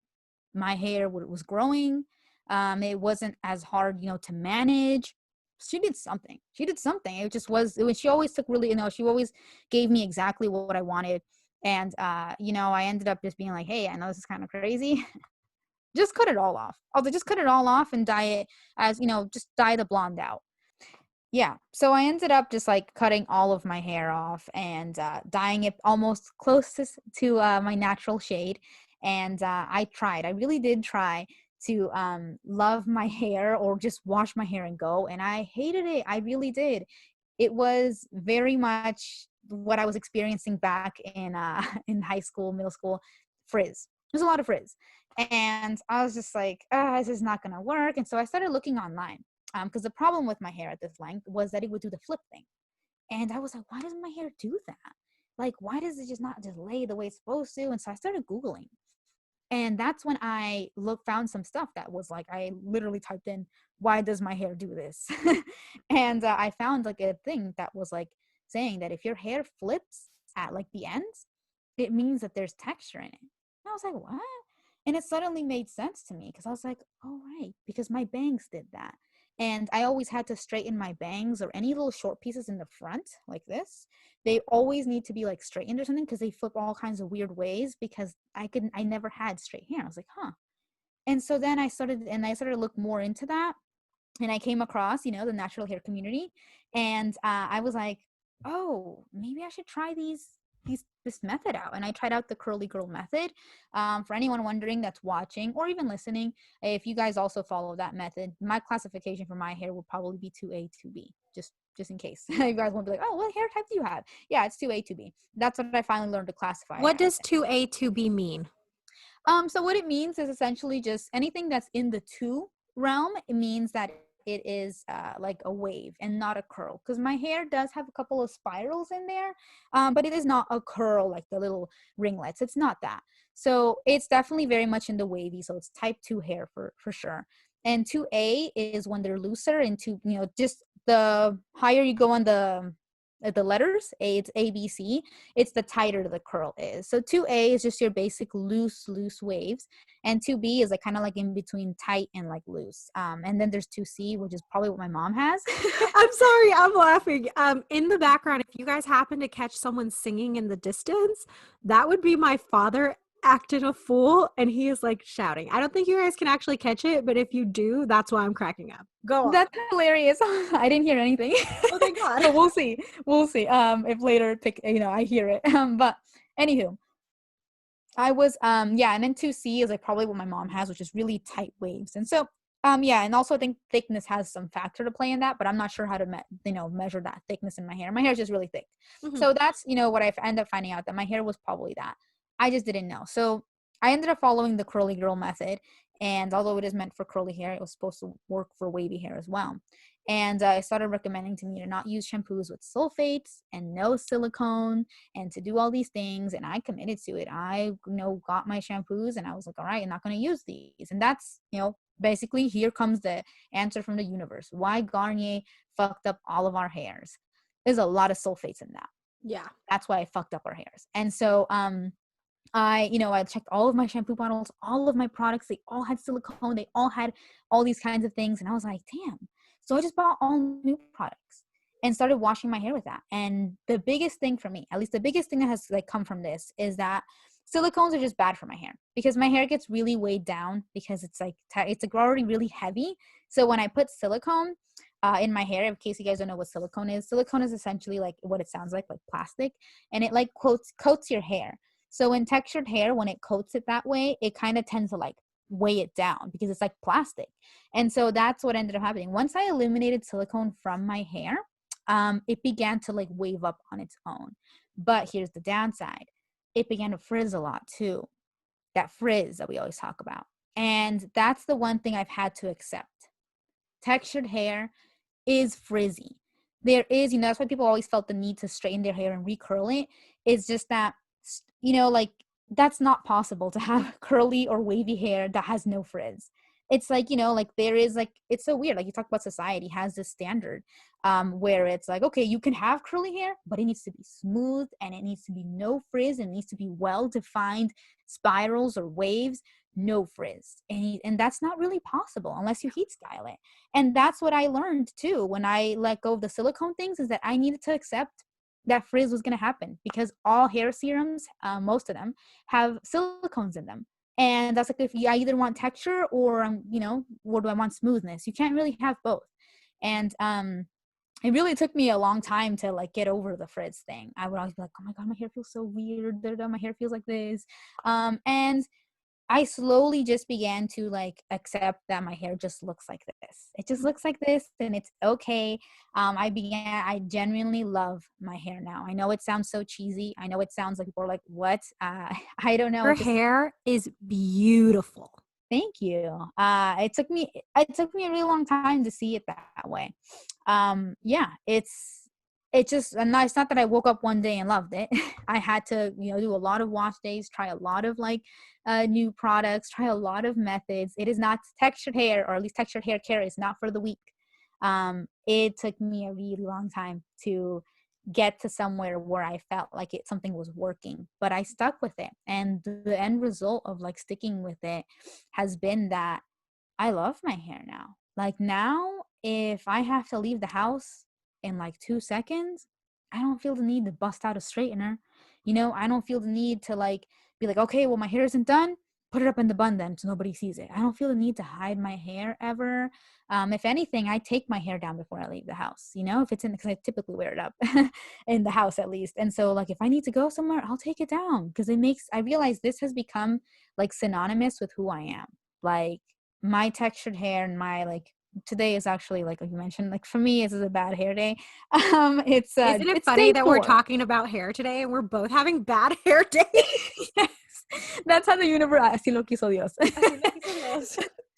My hair was growing. It wasn't as hard, to manage. She did something. It just was, she always took really, she always gave me exactly what I wanted. And, I ended up just being like, hey, I know this is kind of crazy. Just cut it all off. Although just cut it all off and dye it as, just dye the blonde out. Yeah. So I ended up just like cutting all of my hair off and dyeing it almost closest to my natural shade. And I really did try to love my hair or just wash my hair and go. And I hated it. I really did. It was very much what I was experiencing back in in high school, middle school, frizz. There's a lot of frizz. And I was just like, this is not going to work. And so I started looking online because the problem with my hair at this length was that it would do the flip thing. And I was like, why does my hair do that? Like, why does it just not just lay the way it's supposed to? And so I started Googling. And that's when I found some stuff that was like, I literally typed in, why does my hair do this? And I found like a thing that was like saying that if your hair flips at like the ends, it means that there's texture in it. And I was like, what? And it suddenly made sense to me because I was like, oh, right, because my bangs did that. And I always had to straighten my bangs or any little short pieces in the front like this. They always need to be like straightened or something because they flip all kinds of weird ways because I never had straight hair. I was like, huh. And so then I started to look more into that. And I came across, the natural hair community. And I was like, oh, maybe I should try this method out. And I tried out the curly girl method. For anyone wondering that's watching or even listening, if you guys also follow that method, my classification for my hair will probably be 2A, 2B, just in case. You guys won't be like, oh, what hair type do you have? Yeah, it's 2A, 2B. That's what I finally learned to classify. What does 2A, 2B mean? So what it means is essentially just anything that's in the 2 realm. It means that it is like a wave and not a curl, because my hair does have a couple of spirals in there, but it is not a curl like the little ringlets. It's not that. So it's definitely very much in the wavy. So it's type 2 hair for sure. And 2A is when they're looser, and just the higher you go on the letters, it's A, B, C, it's the tighter the curl is. So 2A is just your basic loose waves. And 2B is like kind of like in between tight and like loose. And then there's 2C, which is probably what my mom has. I'm sorry, I'm laughing. In the background, if you guys happen to catch someone singing in the distance, that would be my father acting a fool, and he is like shouting. I don't think you guys can actually catch it, but if you do, that's why I'm cracking up. Go on. That's hilarious. I didn't hear anything. Oh, thank God. But we'll see. If later I hear it. But anywho, I was yeah, and then 2C is like probably what my mom has, which is really tight waves. And so yeah, and also I think thickness has some factor to play in that, but I'm not sure how to measure that thickness in my hair. My hair is just really thick. Mm-hmm. So that's what I end up finding out, that my hair was probably that. I just didn't know. So I ended up following the curly girl method. And although it is meant for curly hair, it was supposed to work for wavy hair as well. And I started recommending to me to not use shampoos with sulfates and no silicone and to do all these things. And I committed to it. I, got my shampoos and I was like, all right, I'm not going to use these. And that's, basically here comes the answer from the universe. Why Garnier fucked up all of our hairs. There's a lot of sulfates in that. Yeah. That's why I fucked up our hairs. And so, I checked all of my shampoo bottles, all of my products. They all had silicone. They all had all these kinds of things. And I was like, damn. So I just bought all new products and started washing my hair with that. And the biggest thing for me, at least the biggest thing that has like come from this, is that silicones are just bad for my hair because my hair gets really weighed down because it's like, it's like already really heavy. So when I put silicone in my hair, in case you guys don't know what silicone is essentially like what it sounds like plastic, and it like coats your hair. So in textured hair, when it coats it that way, it kind of tends to like weigh it down because it's like plastic. And so that's what ended up happening. Once I eliminated silicone from my hair, it began to like wave up on its own. But here's the downside. It began to frizz a lot too. That frizz that we always talk about. And that's the one thing I've had to accept. Textured hair is frizzy. There is, that's why people always felt the need to straighten their hair and recurl it. It's just that, like that's not possible to have curly or wavy hair that has no frizz. It's like, like there is like, it's so weird. Like you talk about society has this standard where it's like, okay, you can have curly hair, but it needs to be smooth and it needs to be no frizz and it needs to be well-defined spirals or waves, no frizz. And that's not really possible unless you heat style it. And that's what I learned too when I let go of the silicone things, is that I needed to accept that frizz was going to happen because all hair serums, most of them, have silicones in them. And that's like, if I either want texture or, or do I want smoothness? You can't really have both. And it really took me a long time to like get over the frizz thing. I would always be like, oh my God, my hair feels so weird. My hair feels like this. And I slowly just began to like accept that my hair just looks like this. It just looks like this and it's okay. I genuinely love my hair now. I know it sounds so cheesy. I know it sounds like people are like, what? I don't know. Your hair is beautiful. Thank you. It took me a really long time to see it that way. Yeah, it's not that I woke up one day and loved it. I had to, do a lot of wash days, try a lot of like new products, try a lot of methods. It is not textured hair, or at least textured hair care is not for the weak. It took me a really long time to get to somewhere where I felt like something was working, but I stuck with it. And the end result of like sticking with it has been that I love my hair now. Like now, if I have to leave the house in like 2 seconds, I don't feel the need to bust out a straightener. I don't feel the need to like be like, okay, well, my hair isn't done. Put it up in the bun then so nobody sees it. I don't feel the need to hide my hair ever. If anything, I take my hair down before I leave the house, if it's because I typically wear it up in the house at least. And so like if I need to go somewhere, I'll take it down because I realize this has become like synonymous with who I am. Like my textured hair and my like, today is actually like you mentioned, like for me, this is a bad hair day. Isn't it It's funny day that 4. we're talking about hair today and we're both having bad hair days? Yes, that's how the universe. Así lo quiso Dios. Así lo quiso Dios.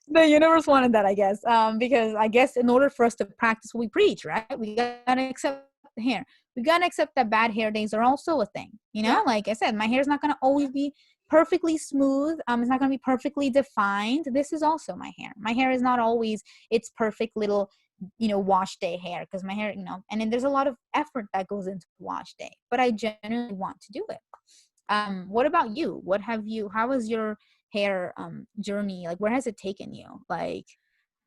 The universe wanted that, I guess, because I guess in order for us to practice what we preach, right, we gotta accept the hair. We gotta accept that bad hair days are also a thing. Yeah. Like I said, my hair is not gonna always be perfectly smooth. It's not gonna be perfectly defined. This is also my hair. My hair is not always its perfect little, wash day hair, because my hair, and then there's a lot of effort that goes into wash day. But I genuinely want to do it. What about you? How was your hair journey? Like, where has it taken you? Like,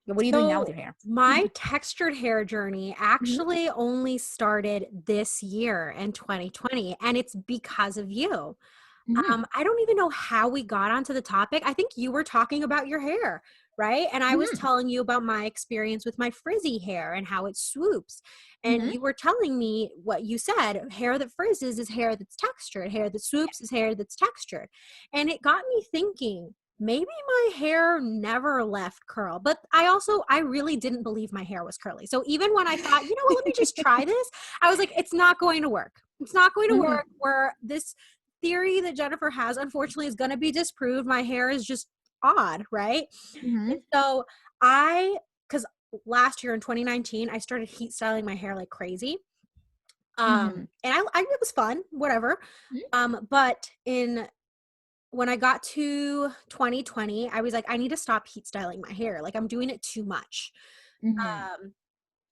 what are you doing now with So your hair? my textured hair journey Mhm. actually only started this year in 2020, and it's because of you. Mhm. I don't even know how we got onto the topic. I think you were talking about your hair, right? And I was Mhm. telling you about my experience with my frizzy hair and how it swoops. And Mhm. you were telling me what you said, hair that frizzes is hair that's textured, hair that swoops is hair that's textured. And it got me thinking, maybe my hair never left curl. But I really didn't believe my hair was curly. So even when I thought, let me just try this, I was like, it's not going to work. It's not going to Mhm. work. Where this theory that Jennifer has, unfortunately, is going to be disproved. My hair is just odd, right? Mm-hmm. And so because last year in 2019, I started heat styling my hair like crazy. Mm-hmm. And it was fun, whatever. But when I got to 2020, I was like, I need to stop heat styling my hair. Like I'm doing it too much. Mm-hmm.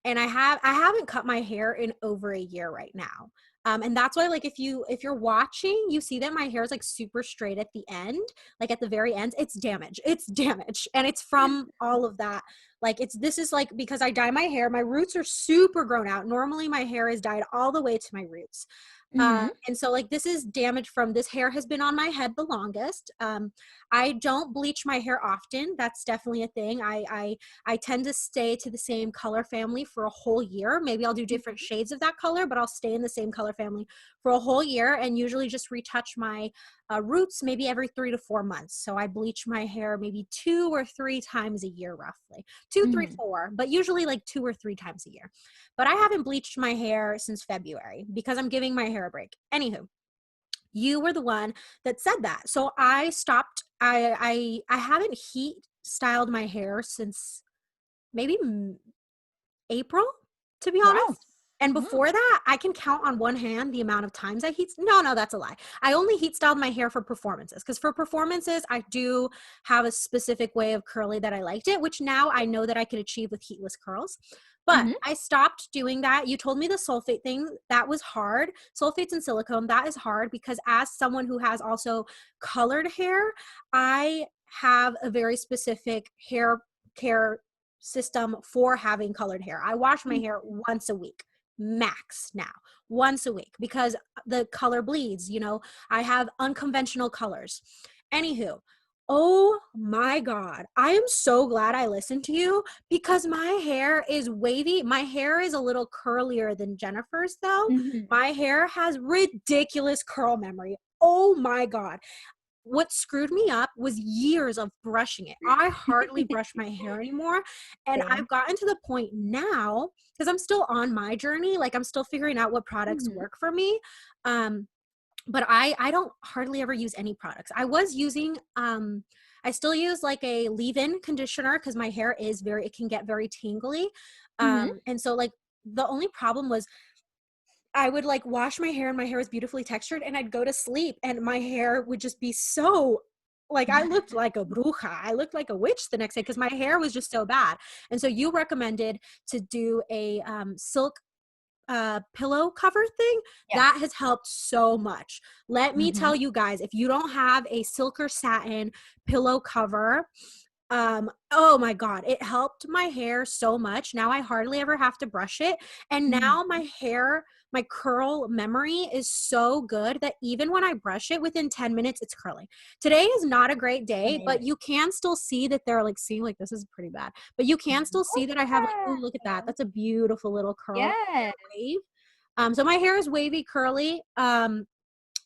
And I haven't cut my hair in over a year right now. And that's why, like, if you're watching, you see that my hair is like super straight at the end, like at the very end. It's damage. It's damage, and it's from all of that. Like, this is like because I dye my hair. My roots are super grown out. Normally, my hair is dyed all the way to my roots. Mm-hmm. And so like this is damage from this hair has been on my head the longest. I don't bleach my hair often. That's definitely a thing. I tend to stay to the same color family for a whole year. Maybe I'll do different shades of that color, but I'll stay in the same color family for a whole year and usually just retouch my roots maybe every 3 to 4 months. So I bleach my hair maybe 2 or 3 times a year, roughly 2, 3, Mm-hmm. 4, but usually like 2 or 3 times a year. But I haven't bleached my hair since February because I'm giving my hair a break. Anywho, you were the one that said that. So I stopped. I haven't heat styled my hair since maybe April, to be Wow. honest. And Mm-hmm. before that, I can count on one hand the amount of times I heat. No, that's a lie. I only heat styled my hair for performances because for performances, I do have a specific way of curly that I liked it, which now I know that I could achieve with heatless curls. But Mm-hmm. I stopped doing that. You told me the sulfate thing, that was hard. Sulfates and silicone, that is hard because as someone who has also colored hair, I have a very specific hair care system for having colored hair. I wash my hair once a week, max now, once a week because the color bleeds. I have unconventional colors. Anywho, oh my God, I am so glad I listened to you because my hair is wavy. My hair is a little curlier than Jennifer's, though. Mm-hmm. My hair has ridiculous curl memory. Oh my God, what screwed me up was years of brushing it. I hardly brush my hair anymore. And Same. I've gotten to the point now, because I'm still on my journey, like I'm still figuring out what products Mm-hmm. work for me. But I don't hardly ever use any products. I was using I still use like a leave-in conditioner because my hair is it can get very tingly. Mm-hmm. And so like the only problem was I would like wash my hair and my hair was beautifully textured and I'd go to sleep and my hair would just be so like I looked like a bruja. I looked like a witch the next day because my hair was just so bad. And so you recommended to do a silk pillow cover thing. That Yes. has helped so much. Let me Mm-hmm. tell you guys, if you don't have a silk or satin pillow cover, oh my God, it helped my hair so much. Now I hardly ever have to brush it. And now Mm-hmm. my hair, my curl memory is so good that even when I brush it within 10 minutes, it's curling. Today is not a great day, but Amazing. you can still see that they're like seeing like this is pretty bad. But you can still see that I have like, oh, look at that. That's a beautiful little curl Yes. wave. So my hair is wavy, curly.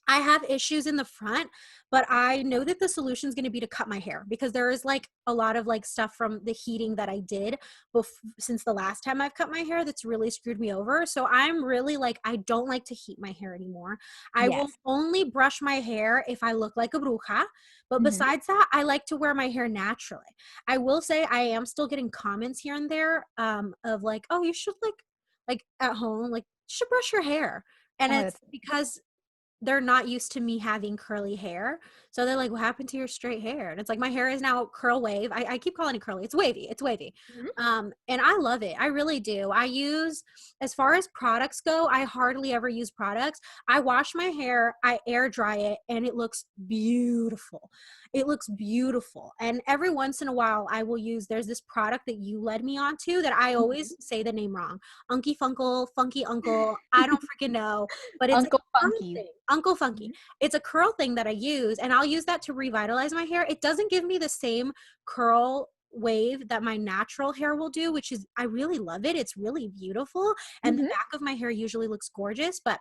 I have issues in the front, but I know that the solution is going to be to cut my hair because there is like a lot of like stuff from the heating that I did since the last time I've cut my hair that's really screwed me over. So I'm really like, I don't like to heat my hair anymore. I will Yes. only brush my hair if I look like a bruja. But Mm-hmm. besides that, I like to wear my hair naturally. I will say I am still getting comments here and there of like, oh, you should like at home, like you should brush your hair. And Oh, it's that's because they're not used to me having curly hair. So they're like, what happened to your straight hair? And it's like, my hair is now curl wave. I keep calling it curly. It's wavy. It's wavy. Mhm. And I love it. I really do. As far as products go, I hardly ever use products. I wash my hair, I air dry it, and it looks beautiful. It looks beautiful. And every once in a while, there's this product that you led me on to that I always say the name wrong. Unky Funkle, Funky Uncle. I don't freaking know, but it's a Uncle curl Funky. thing. Uncle Funky. Mhm. It's a curl thing that I use, and I'll use that to revitalize my hair. It doesn't give me the same curl wave that my natural hair will do, which is, I really love it. It's really beautiful. And the Mhm. back of my hair usually looks gorgeous, but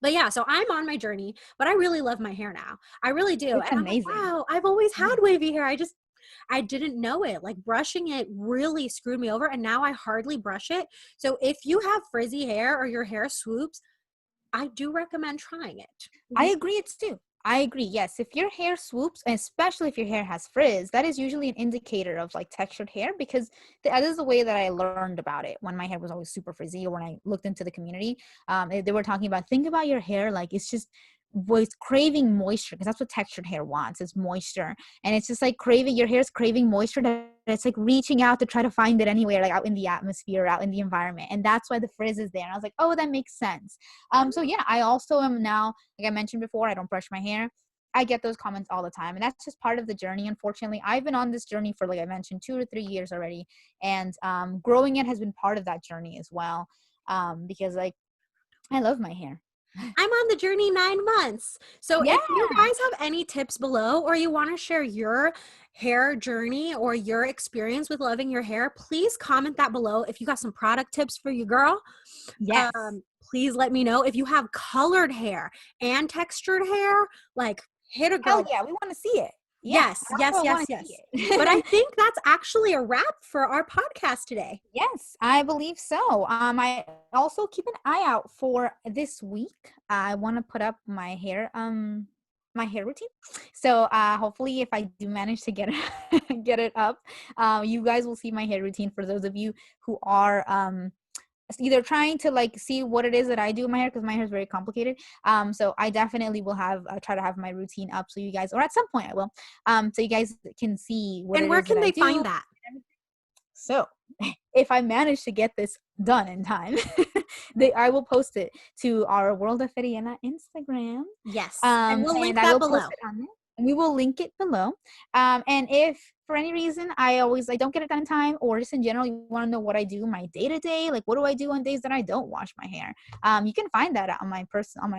yeah, so I'm on my journey, but I really love my hair now. I really do. It's And I'm like, amazing. wow, I've always had Yeah. wavy hair. I didn't know it. Like brushing it really screwed me over and now I hardly brush it. So if you have frizzy hair or your hair swoops, I do recommend trying it. I agree, it's too. I agree. Yes, if your hair swoops, and especially if your hair has frizz, that is usually an indicator of like textured hair, because that is the way that I learned about it when my hair was always super frizzy, or when I looked into the community. They were talking about, think about your hair like it's just was craving moisture, because that's what textured hair wants, is moisture. And it's just like craving, your hair's craving moisture, that it's like reaching out to try to find it anywhere, like out in the atmosphere, out in the environment. And that's why the frizz is there. And I was like, oh, that makes sense. So yeah, I also am now, like I mentioned before, I don't brush my hair. I get those comments all the time, and that's just part of the journey. Unfortunately, I've been on this journey for, like I mentioned, 2 to 3 years already, and growing it has been part of that journey as well, because like I love my hair. I'm on the journey 9 months. So Yeah. if you guys have any tips below, or you want to share your hair journey or your experience with loving your hair, please comment that below. If you got some product tips for your girl, Yes. please let me know. If you have colored hair and textured hair, like hit a Hell girl. yeah, we want to see it. Yeah, Yes, that's yes, what I yes, want to yes. see But I it. think that's actually a wrap for our podcast today. Yes, I believe so. I also keep an eye out for this week. I want to put up my hair routine. So hopefully if I do manage to get it get it up, you guys will see my hair routine, for those of you who are either trying to like see what it is that I do in my hair, because my hair is very complicated. So I definitely will have try to have my routine up, so you guys, or at some point I will, so you guys can see what And it where is that can I they do. find that? So if I manage to get this done in time, I will post it to our World of Feriana Instagram. Yes. And we'll link And I that will post below. it on there. And we will link it below. And if for any reason I don't get it done in time, or just in general you want to know what I do my day to day, like what do I do on days that I don't wash my hair, you can find that on my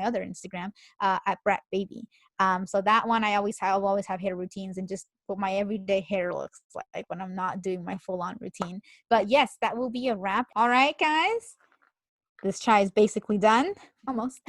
other Instagram, at Brat Baby. So that one I'll always have hair routines, and just what my everyday hair looks like when I'm not doing my full on routine. But yes, that will be a wrap. All right, guys. This chai is basically done, almost.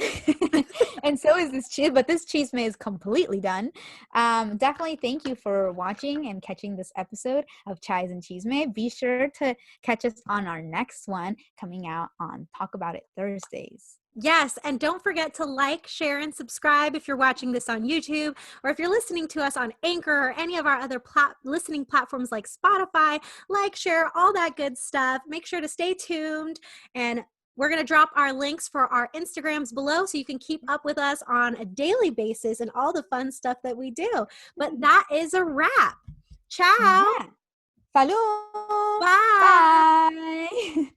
And so is this cheese, but this chisme is completely done. Definitely thank you for watching and catching this episode of Chais and Chisme. Be sure to catch us on our next one, coming out on Talk About It Thursdays. Yes, and don't forget to like, share, and subscribe if you're watching this on YouTube, or if you're listening to us on Anchor or any of our other listening platforms like Spotify. Like, share, all that good stuff. Make sure to stay tuned, and we're going to drop our links for our Instagrams below, so you can keep up with us on a daily basis and all the fun stuff that we do. But that is a wrap. Ciao. Yeah. Salud. Bye. Bye.